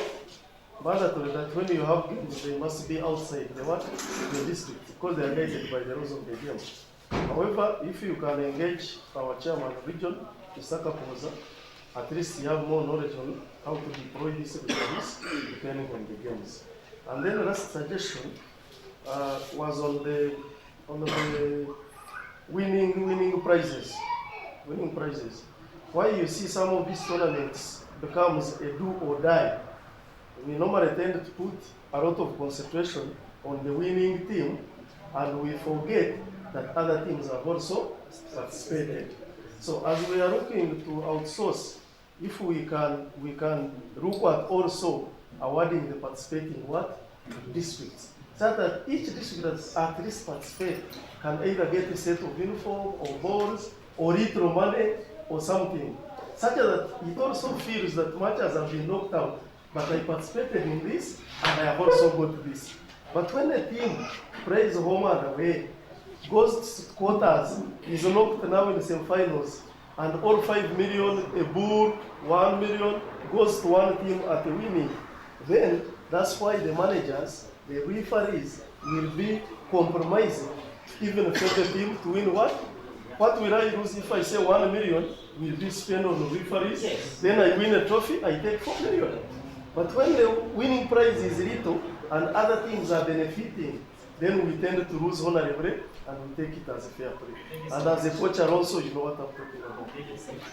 mandatory that when you have games, they must be outside the district, because they are guided by the rules of the game. However, if you can engage our chairman of region, Mr. Kapoza, at least you have more knowledge on how to deploy these referees depending on the games. And then the last suggestion was on the winning prizes. Winning prizes. Why you see some of these tournaments becomes a do or die. We normally tend to put a lot of concentration on the winning team, and we forget that other teams have also participated. So as we are looking to outsource, if we can look at also awarding the participating districts, so that each district that at least participate can either get a set of uniform or balls or little money or something, such that it also feels that matches have been knocked out, but I participated in this and I have also got this. But when a team plays home and away, goes to quarters, is knocked now in the semi-finals, and all 5 million, a bull, 1 million, goes to one team at the winning, then that's why the managers, the referees, will be compromising even for the team to win what? What will I lose if I say 1 million will be spent on the referees? Yes. Then I win a trophy, I take 4 million. But when the winning prize is little and other teams are benefiting, then we tend to lose honorably and we take it as a fair play. And as a coach also, you know what I'm talking about.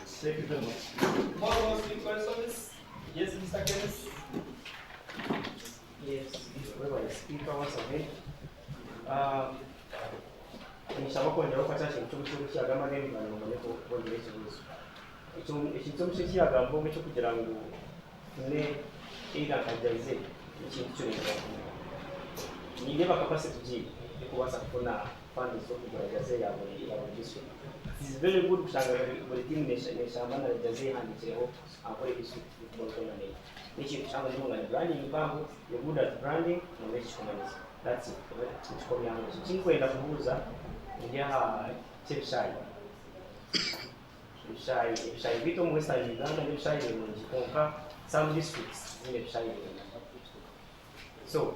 Thank you very much. More questions? Yes, Mr. Kenneth? Yes, whoever the speaker wants to make. Nishaka kongera gufata ikintu cy'ubucuruzi cyagamba n'ibintu ngo ne kongera ikibazo. Ikintu cy'ubucuruzi cyagamba cyo kugira ngo ne igakajaize ikintu cy'ubucuruzi. Ni ndeba capacity ji kubasa kubona funds zo kugaragaza yabo district. It is very good kushanga buri team neshamba na jaze handikireho akore district football tournament. Nichi kushanga ni ngani branding bambo, you good at branding no mechi komaniza. That's it. Kuchukua yangu. Chinkwenda kubuza ndia chepshai. Chepshai vitu mu Western Uganda ni chepshai ni Mpaka some districts ni chepshai. So,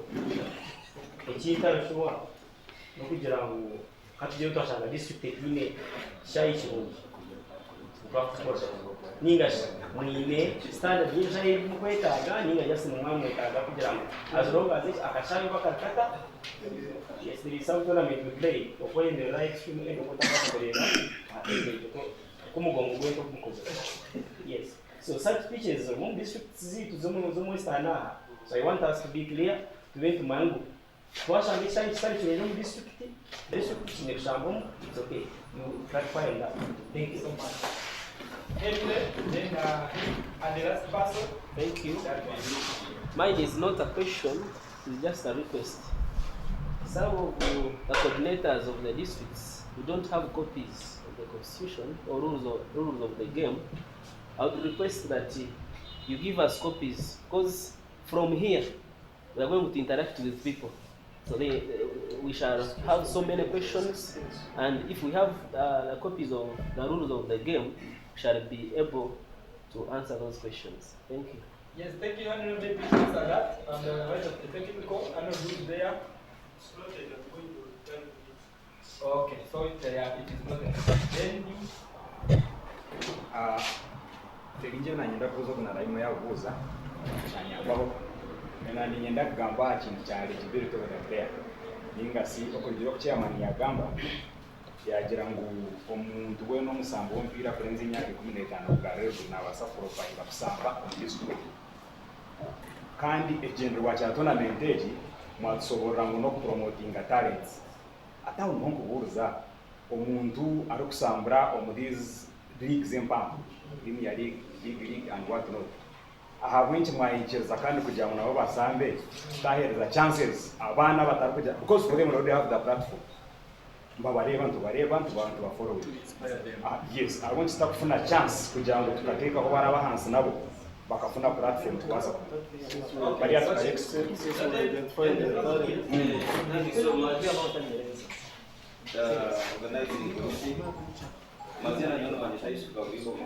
ichita shwa no kugira ngo katuje utashanga district ine chai chirungi. Ninga Mwine standard y'ijai mukwetaga ninga just mwamwetaga kugira ngo as long as akashanga bakakata. Yes, there is some tournament we play. Or in the right stream and yes. So such pitches among districts to so I want us to be clear to went to Mango. Once I start in district in the Shambum, it's okay. You clarify that. Thank you so much. Then and the last person. Thank you. Mine is not a question, it's just a request. Some of the coordinators of the districts who don't have copies of the constitution or rules of the game, I would request that you give us copies, because from here we are going to interact with people. So we shall have so many questions, and if we have the copies of the rules of the game, we shall be able to answer those questions. Thank you. Yes, thank you. And maybe answer that. And the right of the technical, I know who's there. Okay, so it is not. Then you. Teginje na nyenda kuzo kuna raimu ya uguza chanyabaho na nyenda kugamba kintu cya eligibility of the player ninga si okujiro chairman ya gamba yagira ngo omuntu we no musambo w'umupira kurenza imyaka 15 bwa rero na basa profile bakusamba district kandi agent wa cha tournament eji mwasobora ngo no promoting talents ata umuntu buruza omuntu ari kusambura these leagues empampo Premier League, League and what not. I have went to my chairs kandi kugira ngo nabo basambe bahereza chances abana batarukuja because for them already have the platform. Mbabareba ntubantu ba follow. Yes, I want to start kufuna chance kugira ngo tukateka ko baraba hansi nabo bakafuna platform tubaza. Bari organizing committee. Mazina nyono manitaishi kwa wizo.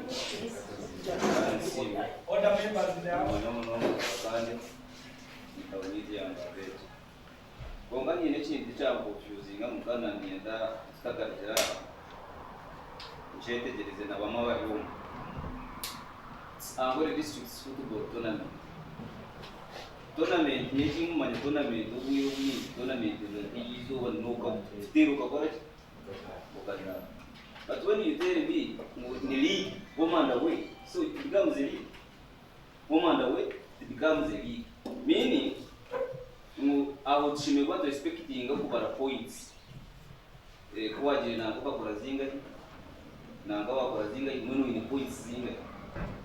Other members there. Wasani. Nitawulizi anga betu. Gongani nechi ndichambo fyuzinga mukana nienda stakarira. Nchete jerize na bama bari home. Angole district football tournament. Tournament yeji mumanye tournament ubuyo buni tournament izo wa knockout. Tiro kakora. Bokana. But when you tell me in the league, woman away, so it becomes a league. Woman away, it becomes a league. Meaning, I would shime what expecting over points. Kwaje na kupa kurazinga, na ngawa kurazinga imunu in points zinga.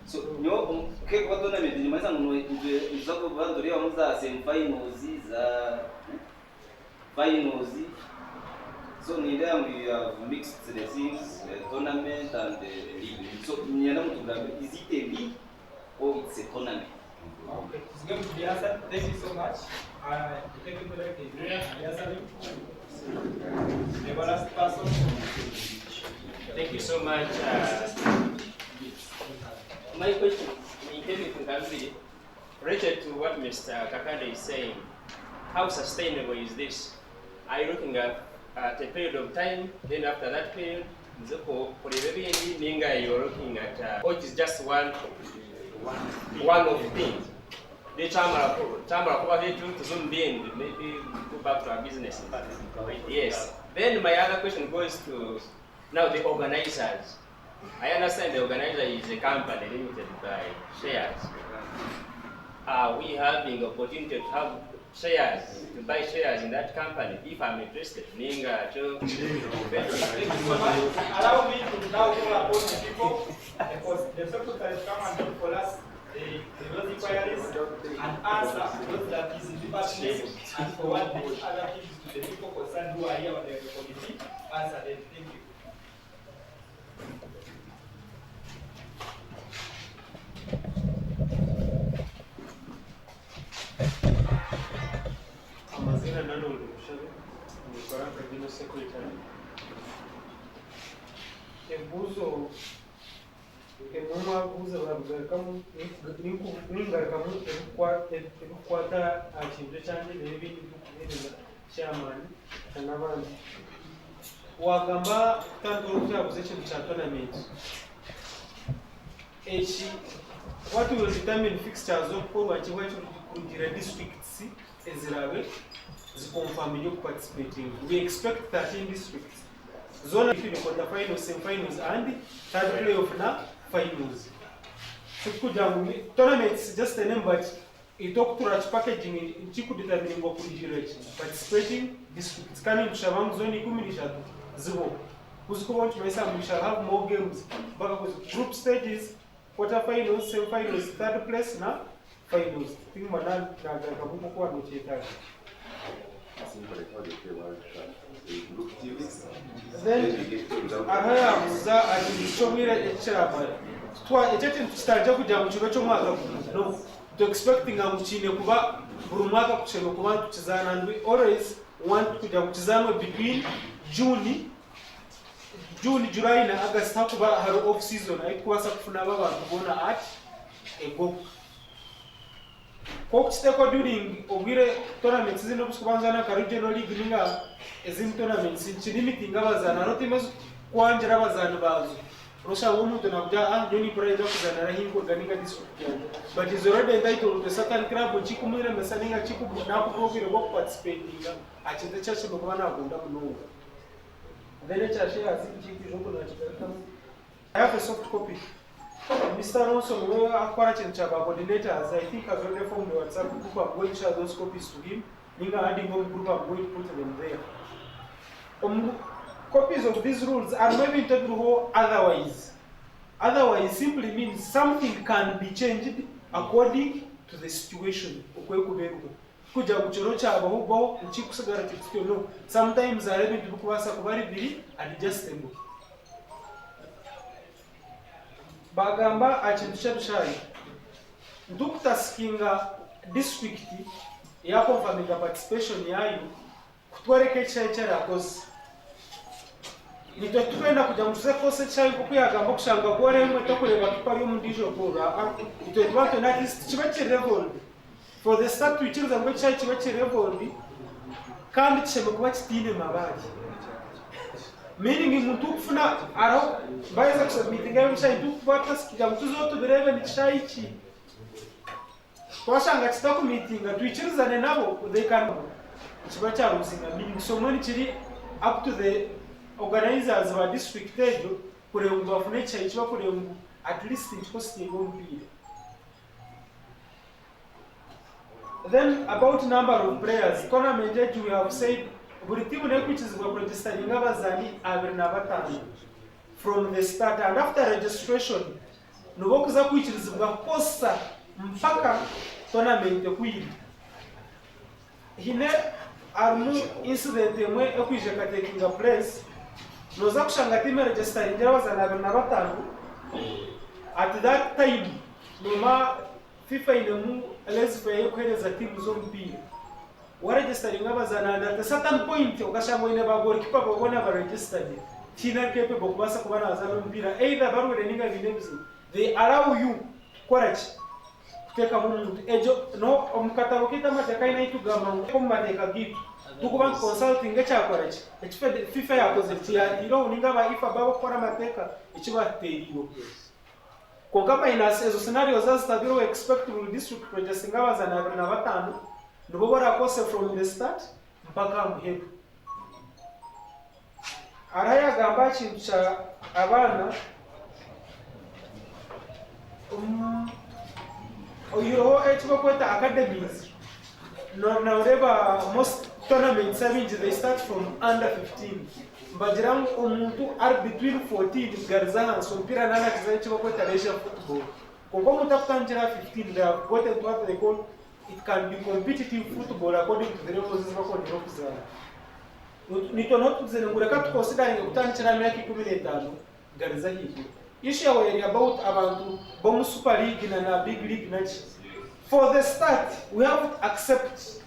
So nyo ke kwa tournament ni maisa nzako bandoria muza semi-finals za finals. So we have mixed the things, tournament and the league. So is it a league or it's a tournament? Okay, it's going to be answered. Thank you so much. Thank you for the answering. The last person. Thank you so much. My question can be related to what Mr. Kakande is saying. How sustainable is this? Are you looking at a period of time, then after that period, you're looking at, or it is just one of the things? The chamber to zoom in, maybe go back to our business. Yes. Then my other question goes to now the organizers. I understand the organizer is a company limited by shares. Are we having the opportunity to have shares, to buy shares in that company if I'm interested? Allow me to now call upon the people, because the secretary come and talk for us those inquiries and answer those that is in the department, and for what the other things to the people concerned who are here on the committee, answer them. Thank you. Amazina nano ulimushabe Mbaraka Dino Secretary. Embuzo emuma buza barugarikamu ningarikamu ebikwata kintu kyanje n'ebindi bikubereza chairman n'abandi. Wagamba kutandika okutabuza ekintu kya tournament. What will determine fixtures okukolwa kiwacho kugira districts ezirabe zikonfirm yo participating. We expect 13 districts. Zone between quarterfinals, semi-finals and third playoff na finals. So tournament is just a name, but it talk to rach packaging in chiku determining what participating districts. Coming to Shabam zone 13 zibo. We shall have more games. But with group stages, quarterfinals, semi-finals, third place na finals. Think manan nagabuko kwa nocheta. Then ahayabuza akishomira echaba. Twa echete tutaje kujya mu kigo cyo mwaka no. To expecting amuchine kuba buri mwaka kuchero kuba tukizana, and we always want kujya kukizana between June, July na August hakuba hari off season aitwasa kufuna abantu bona at ego. Kokiteko during obwire tournaments zino kubanzana ka regional league ninga ezim tournaments limiting abazana no times kwanjira abazana bazo. Rosha umuntu nakuja Johnny Pride kuzana rahingo ganinga district yangu. But is already entitled to certain club chikumira mesaninga chiku na kupogire go participating achinde chacho nokwana akunda kunonga. Then I have a soft copy. Mr. Ronson, we are coordinators. I think as already formed the WhatsApp group, I'm going to share those copies to him. Ninga adding on group, I'm going to put them there. Copies of these rules are maybe interpreted otherwise. Otherwise simply means something can be changed according to the situation. Kuja kuchorocha abahubo nchikusigara kitio no. Sometimes I read to kubasa kubari biri adjustable. Bagamba achintusha tushari. Ndukutaskinga district ya confirming participation yayo kutwareke cyacera koze. Nitwe twenda kuja mutuze kose cyayo kukuyagamba kushanga ko remwe tokureba kipari mu ndijo bora. Nitwe twato na list kibache level. For the start to children ngo cyayi kibache level kandi cyebe kuba kitine mabari. Meaning umuntu kufuna aro baza kusubmitinga y'icyayi tukubata sikija mutuzo birebe ni cyayi ki. Twashanga kitako meeting tuichirizane nabo they can kiba cyaruzinga meaning so many kiri up to the organizers of district ejo kureba bafune cyayi kiba kureba at least it costing on period. Then about number of players, tournament we have said buri team which is registering abazani abiri from the start, and after registration nubo kuza kwikirizibwa kosa mpaka tournament kwiri. Hine armu incident emwe ekwije taking place noza kushanga team registering abazani abiri at that time noma FIFA inemu laissez-faire yokuhereza timu z'omupira waregistering abazana at a certain point ukashanga ine ba goalkeeper babona ba registered kina capable kubasa kubana bazana umupira either barwereninga binemzi they allow you kwaraki kuteka umuntu ejo no omukatabo kita mateka inaitugamba ko mateka gitu tukuba consulting ekyakwaraki ekifede FIFA yakoze iro ninga ba ifa babo kora mateka ekibateriyo kongama inas ezo scenarios as tabiro expectable district projects ngabazana na batanu nubo barakose from the start mpaka muheru araya gamba kintu kya abana oyiro ekiba kweta academies na ureba most tournaments abinji they start from under 15 mbajiramu omuntu are between 14 garzana so mpira nana kizaye kiba kweta leisure football kongo mutafutanjira 15 they have gotten what they call it can be competitive football according to the rules of the officer. Nitonotu zenengureka tukonsidering kutanchira myaka 15 gariza hiyo. Issue were about abantu bomu super league na big league match. For the start, we have to accept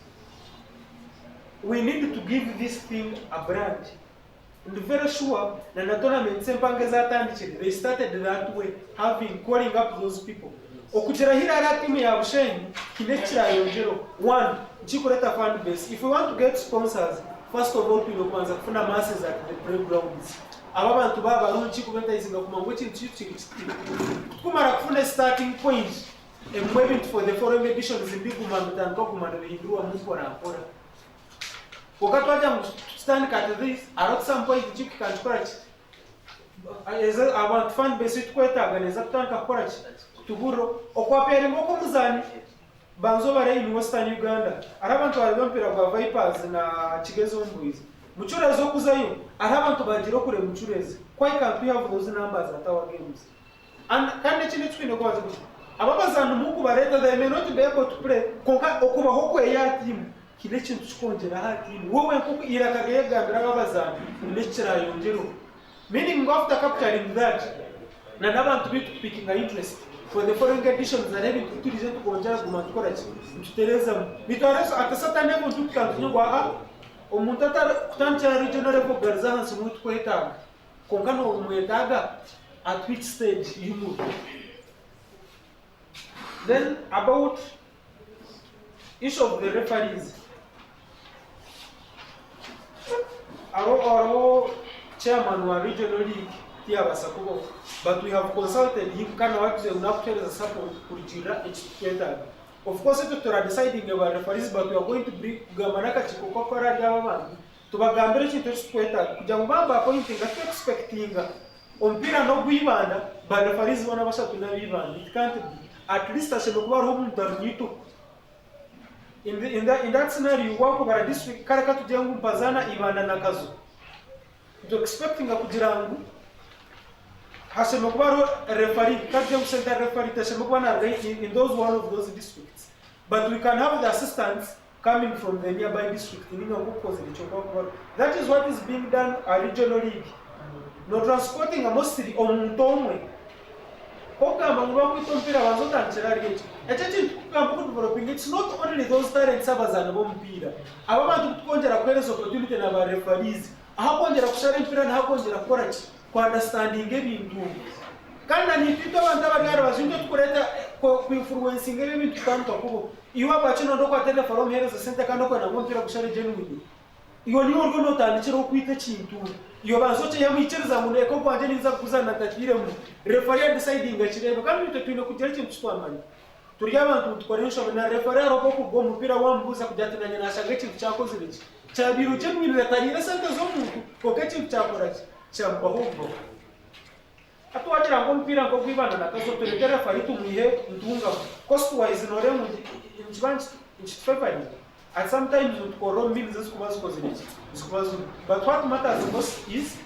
we need to give this thing a brand. And very sure na tournament sempangeza tandichiri they started that way having calling up those people. Okujirahira ala timu ya Bushenyi kinechira yonjero one chikureta fan base. If we want to get sponsors, first of all tuyo kwanza kufuna masses at the playgrounds. Aba bantu baba lunchi kubenta izinga kumangwechi nchichi kumara kufuna starting point and for the foreign editions imbigu mamutanko kumandali hindua muko na mpora. Wakati waja stand at this at some point chiki can scratch. I want fan base tukweta organize kutanka porach tuguro okwapere moko muzani banzo bare in Western Uganda arabantu barampira kwa Vipers na Kigezo Mbuizi muchureze okuzayo arabantu bagiro kure muchureze why can't we have those numbers at our games and kandi chine twine kwazo ababazana muku bareta they may not be able to play konka okuba hoko ya team kile kintu chikongera ha team wowe nkuko irakagega ndababazana lecture yongero meaning after capturing that na nabantu bitu picking interest for the foreign editions that have to utilize to konjara kumatukora tutereza mitareso at a certain level tukantunyo kwa omuntu kutancha regional level garzana simutu kweta konkano umwetaga at which stage you move. Then about issue of the referees our chairman wa regional league Tia Basakubo, but we have consulted him kana watu unakuteleza support kujira echikweta. Of course it to deciding about referees, but we are going to bring gamanaka chikokora ya mama tubagambire chintu echikweta kuja mubamba appointing at expecting ompira no gwibanda but referees wana bashatu na bibanda it can't be at least ashobora kuba roho mtarnyito in that scenario wako bara district karaka tujengu mpazana ibanda na kazo to expecting akujirangu hasema kuba referee kaje center referee tasema kuba na in those one of those districts but we can have the assistants coming from the nearby district ninga ngokoze lichokwa that is what is being done a regional league no transporting a mostly omuntomwe koka mangwa kuitompira bazota ncherari echechi kamba ku developing it's not only those talents abazana bompira aba bantu tukongera kwerezo opportunity na ba referees ahakongera kushara impira na hakongera gukora kwa understanding ebintu kandi ni tito abantu abagara bazinto tukureta ku influencing ebintu tanto kubo iwa bachino ndo kwa tele from here za center kandi ko na bompira kushara genuine iyo ni orgo no tandikira okwita kintu iyo bazoche yamuichiriza muneko kwanje niza kuzana tatire mu referee deciding achireba kandi tutwine kugera kintu kitwamanya turi abantu tukoresha na referee ro ko go mupira wambuza kujatinanya na shanga kintu cyakoze biki cyabiru cyo mwirira tarire sente zo muntu ko kintu cyakora cyamba hubwo atwagira ngo mupira ngo kwibana na kazo turi referee tumuhe ndunga cost wise no remu inchibanchi inchifefani. At sometimes with Korom means this was but what matters most is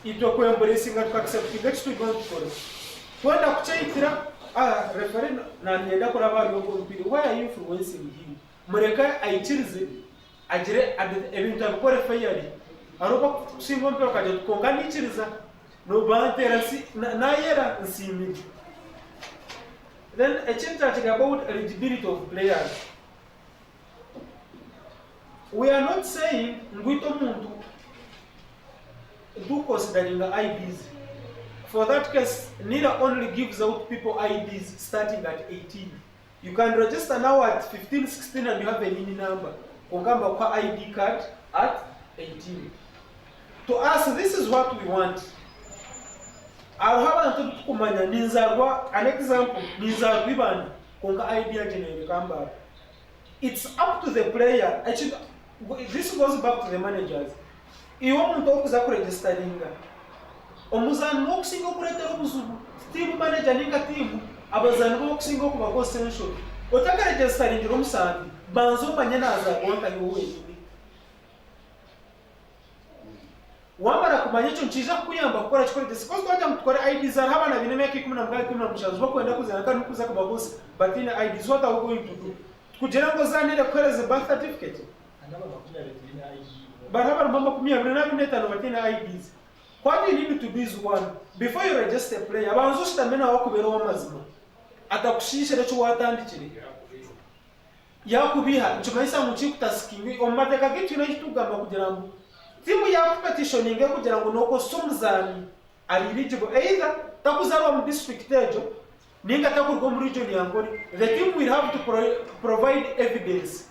it will embracing and accepting that to go for it. When I check referee na nienda kwa bari ngo mpira why are you influencing him? Mureka aichirize ajire ebintu abikore fayari aroba singo mpira kaje kongani chiriza no banterasi na yera nsimi Then a change about eligibility of players. We are not saying Ngwito Muntu do considering the IDs. For that case, NIDA only gives out people IDs starting at 18. You can register now at 15, 16 and you have a NINI number. Ongamba kwa ID card at 18. To us, this is what we want. I'll have an example. It's up to the player. Actually, this goes back to the managers. You want to register. Omuzani wokusinga okuleetera obuzibu team manager ninga team abazani bokusinga okuba ko essential otaka registering omusambi banzo omanye naazagonka yowenyini wamara kumanya ekyo nkiza kukuyamba kukola kikole because twajja mutukole IDs are abana bine myaka 17 bakwenda kuzana kandi kuza ku babosi but in IDs what are we going to do kugera ngo zanire kuhereza birth certificate barabara mama kumia bina binetano batina IDs. What you need to do is one, before you register a player, abanzo stamina wakubera wamazima. Atakushisha lecho watandikire. Yakubiha, nchumaisa muchi kutaskingi, omateka kitu na kitugamba kugira ngo timu ya competitioning kugira ngo noko somzani ari eligible either takuzarwa mu district ejo ninga takurwa mu region ya Ankole. The team will have to provide evidence.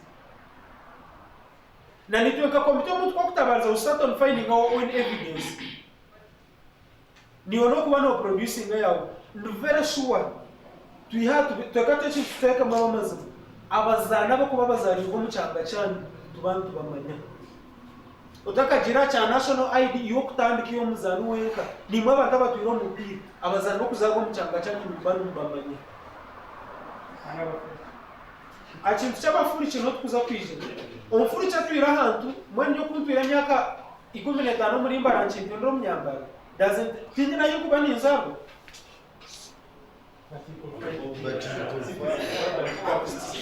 Na nitweka komite omuntu kwa kutabaza we start on finding our own evidence. Ni kuba no producing yawo very sure we have to take mama mazima abazana bo kuba bazari ngo mucyanga cyane tubantu bamanya utakagira cya national ID yo kutandika iyo muzana weka ni mwe abantu batwiro mupira abazana bo kuzago mucyanga cyane mubanu bamanya akintu cy'abafuri kino tukuza kwije umufuri cyatwira ahantu mwe nyo kumpira myaka 15 muri imbaranci ndo myambaro doesn't think na yuko bani nzabo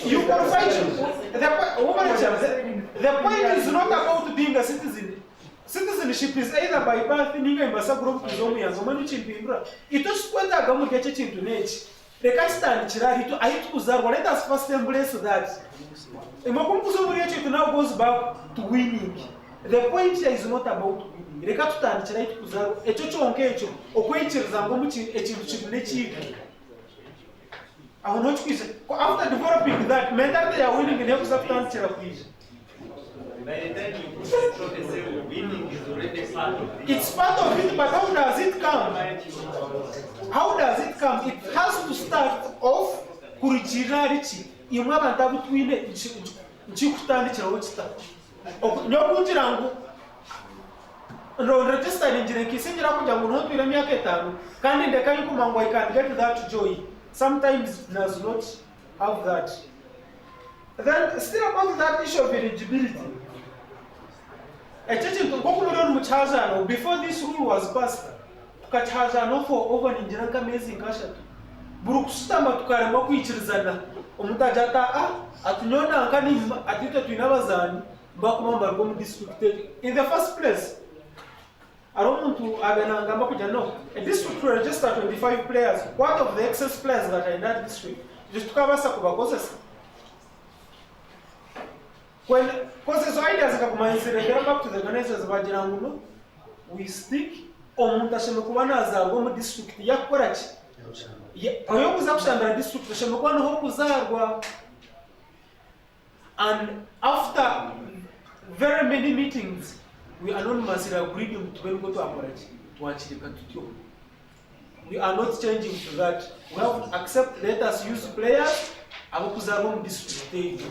you qualify the point is not about being a citizen. Citizenship is either by birth ninga imbasa group kuzomu yanzo manu chimpindura ito sikwenda gamu geche chintu nechi reka stand chirari to ahitu kuzarwa. Let us first embrace that imokumbuzo muri yetu now goes back to winning. The point here is not about winning. Reka tutandikira ahitu kuzarwa echo chonke echo okwechiriza ngo muchi ekintu chimune chiki aho no chikise after developing that mentality ya winning ne kuzafutandikira kwije. By the time you say winning is already part of it. It's part of it, but how does it come? How does it come? It has to start off kurichirarichi. Imwe abantu abutwine nchikutandikira wochita. Nyokunjirangu ndo register njire kisinjira kuja ngo ntwire myaka 5 kandi ndeka yukumangwa I can get that joy. Sometimes does not have that. Then still about that issue of eligibility. Before this rule was passed, tukachazano for over ninjiranga mezi nkashatu. Burukusitamba tukarema kwichirizana. Omutajata atunyona nkani atito twinabazani bakumamba rwo mu district. In the first place, aromuntu abenangamba kuja no. A district will register 25 players. What of the excess players that are in that district? Just tukabasa kubakozesa. When causes ideas kakumanyiserekera back to the organizers bajiranguno, we stick omuntu ashemekubana azarwa mu district yakorachi. Oyo kuza kushambira district ashemekubana ho kuzarwa. And after very many meetings, we anonymously agreed to go to akorachi to achirika tutyo. We are not changing to that. We have to accept, let us use players abo kuzarwa mu district.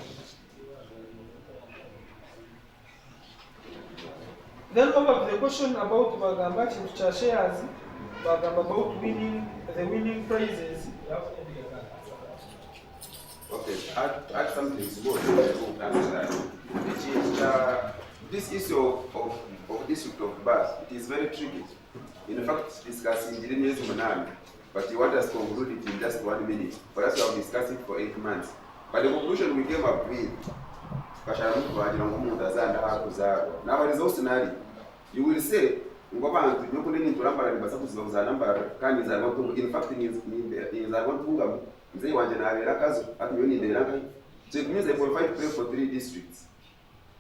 Then over the question about Bagamba to shares, Bagamba about winning the winning prizes. Okay, add something small. This issue of district of birth, it is very tricky. In fact, discussing during years but you want us to conclude it in just 1 minute. For us, we have discussed it for 8 months. But the conclusion we came up with, now there is also scenario. You will say, in fact, in Mzee wanje nabera kazo akiyoni ndera ngai. So it means they provide play for 3 districts.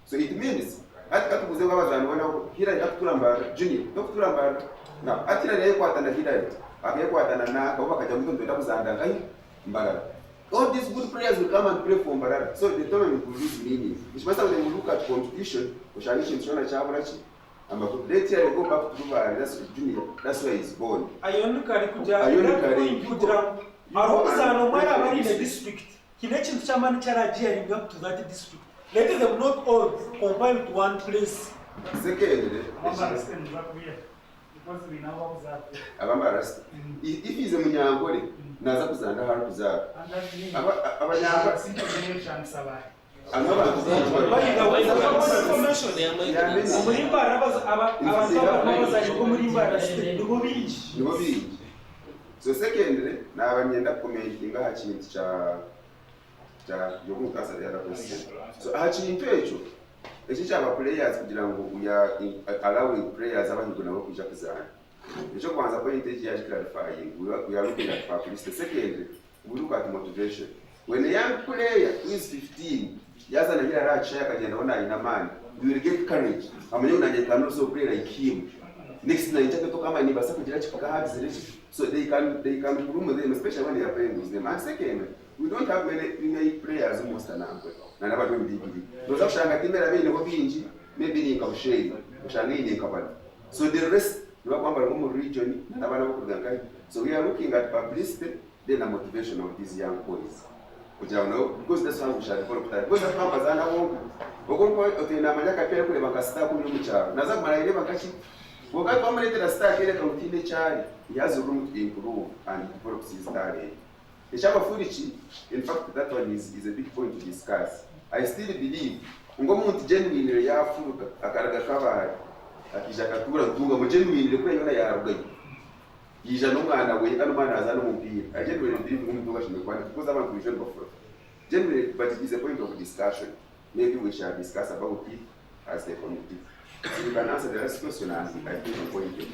So it means at kuze kwabazana bona hira yakuturambara junior dokuturambara na atira naye kwatana hira akayekwatana na kwa bakaja mtu ndo ndakuzanda ngai Mbarara. All these good players will come and play for Mbarara. So the tournament will lose meaning. Which means when we look at competition, Oshanishi Mshona Chabarachi, and let here go back to Dubai, that's junior, that's where he's born. Ayonikari kuja, Arobisano Mara Mari in the district. Kinechi Chaman Charaji and up to that district. Let them not all combine to one place. Secondly, because we now observe. Abambarasi. If he's a Munyangoli, naza kuzanda hari kuzara. Abanyanga simple generation sabai. So secondly, na abanyenda commenting ha kintu cha yokukasa ya question. So ha kintu echo eki cyaba players kugira ngo uya allowing players abanyugo nabo kuja kuzana. Echo kwanza point echi ya clarifying we are looking at publicity. Secondly, we look at motivation. When a young player who is 15 yaza na hila racha yakagenda ona ina man, you will get courage. Amanye unajeka also play like him. Next night to kama ni basa kugira chipaka hard selection. So they can groom them, especially when they are playing with them. And second, we don't have many players almost anangwe. Na naba do big. Those ushanga timera bene ko binji, maybe ni kabushei, ushanga ni kabana. So the rest we are kwamba mu region na bana bakudanga. So we are looking at publicity, then the motivation of these young boys. Because that's how we shall develop that. Because that's how Bazana won't go to Namaka Pere Bakasta Kumucha. Nazak Maraile Bakashi. Wokat Pomerate Star Kere from Teenage, he has a room to improve and develop his study. The Shaba Furichi, in fact, that one is a big point to discuss. I still believe Ngomut genuine Yafu Akarakava Akijakatura Tunga, genuine the way I are. Yijanumana we Alumana as Anumpi. I generally believe because I'm a vision of generally, but it is a point of discussion. Maybe we shall discuss about it as a committee. So you can answer the rest question and I think the point is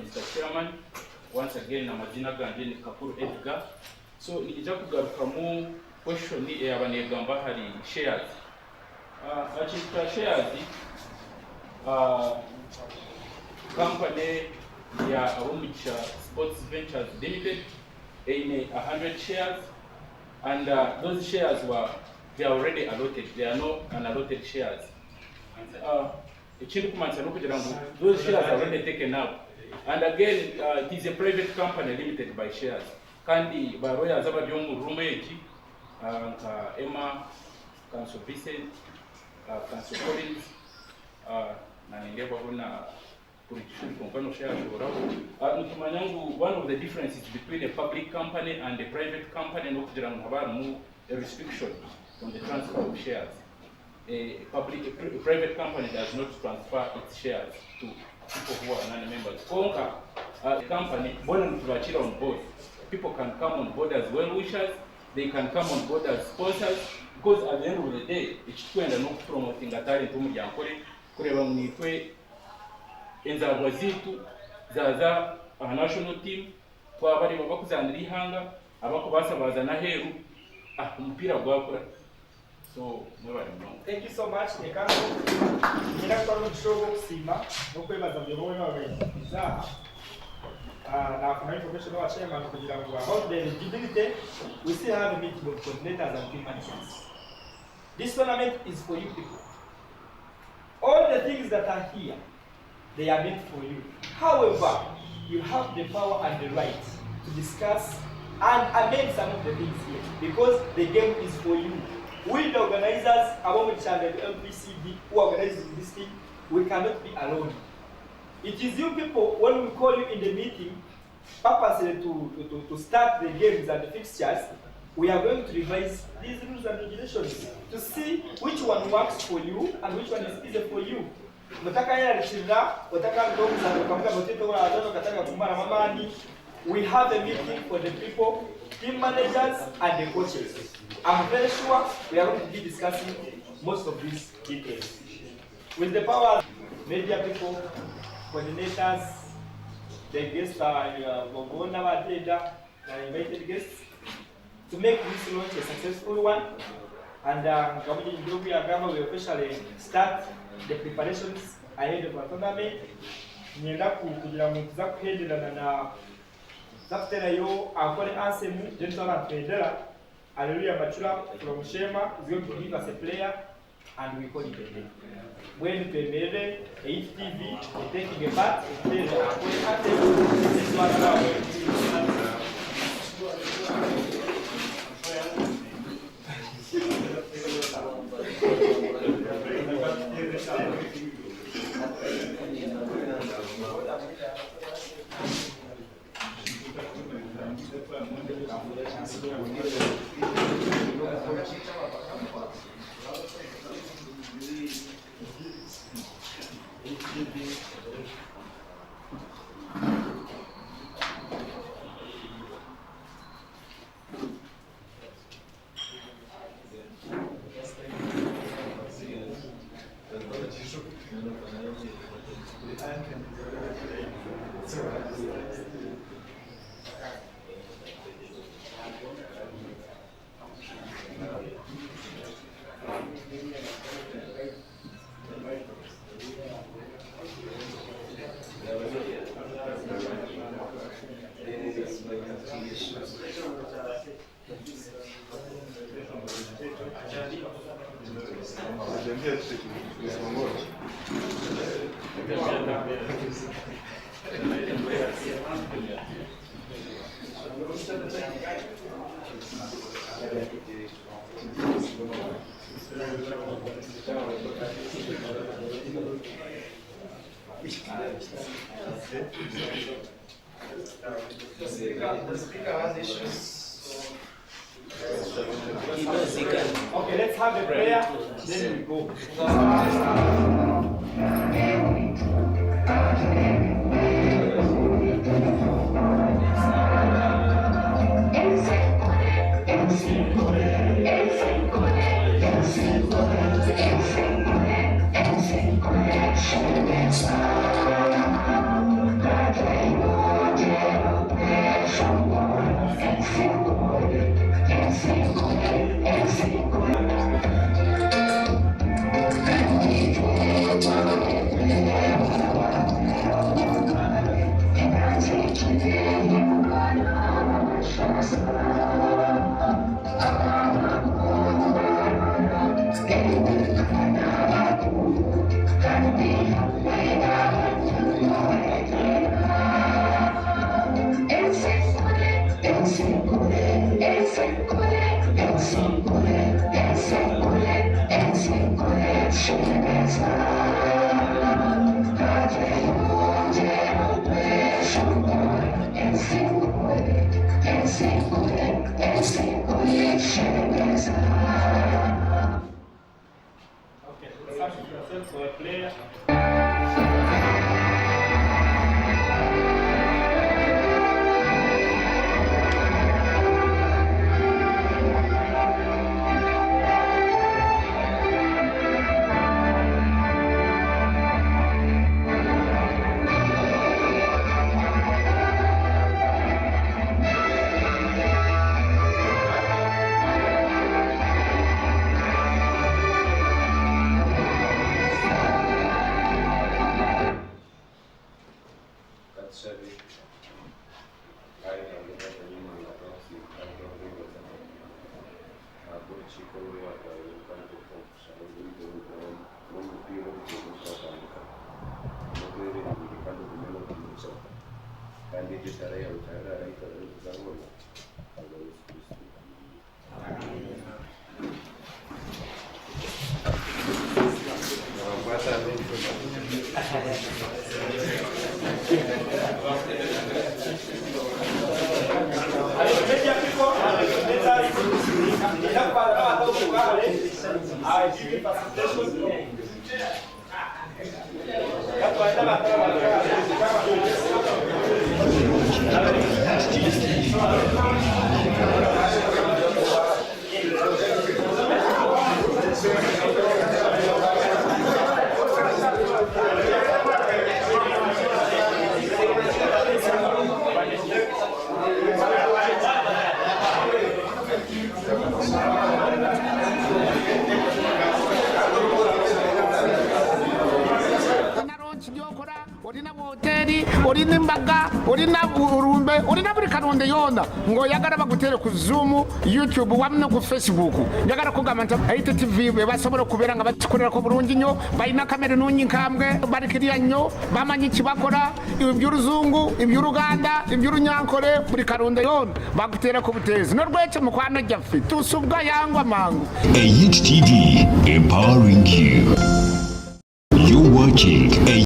Mr. Chairman, once again, Namajina Gandhi Kapur Edgar. So, Nijaku Kamu question ni Abanegamba had shares. Achita shares company ya Arumicha Sports Ventures Limited in 100 shares, and those shares they are already allotted. They are not unallotted shares. Those shares are already taken up. And again, it is a private company limited by shares. Kandi Baroya Zabadiomu Rumeji, Emma, Council Vincent, Council Collins, and one of the differences between a public company and a private company is a restriction on the transfer of shares. A private company does not transfer its shares to people who are non-members. Konka, a company, born to on board. People can come on board as well-wishers, they can come on board as sponsors, because at the end of the day, it's going to not promoting a talent to Ankole, kureba mwitwe enzagwa zitu zaza a national team, kwa bari bakuzanira ihanga, abako basabaza na heru, umupira gwakura. So, thank you so much. Now, information about chairman about the eligibility, we still have a meeting of coordinators and team managers. This tournament is for you people. All the things that are here, they are meant for you. However, you have the power and the right to discuss and amend some of the things here because the game is for you. We, the organizers, along with the MPCB, who organizes this thing, we cannot be alone. It is you people, when we call you in the meeting, purposely to start the games and the fixtures, we are going to revise these rules and regulations to see which one works for you and which one is easy for you. We have a meeting for the people, team managers, and the coaches. I'm very sure we are going to be discussing most of these details. With the power media people, coordinators, the guests are Gogona, invited guests, to make this launch a successful one. And we officially start the preparations ahead of our tournament. Nienda kugira mu zakuhenderana na zaftera yo Ankole anthem gentle and federa. Hallelujah Machula from Shema is going to give us a player and we call it a day. When Pemere, HTV is taking a part, it plays the Ankole anthem. This is what now. Okay, let's have a prayer, then we go. olina hoteri olina Mpaka olina Urumbe olina buli kalonde yona ng'oyagala bagutere ku Zoom, YouTube wamu ne ku Facebook. Njagala kugamba nti ITV be basobola okubeera nga bakikolerako bulungi nnyo, balina kamera ennungi nkambwe, balikirya nnyo, bamanyi kibakola, eby'Oluzungu, eby'Oluganda, eby'Olunyankole, buli kalonde yona baguteerako buteezi. N'olwekyo mukwano gyaffe tusubwa yangwa mangu. HTV, empowering you. You're watching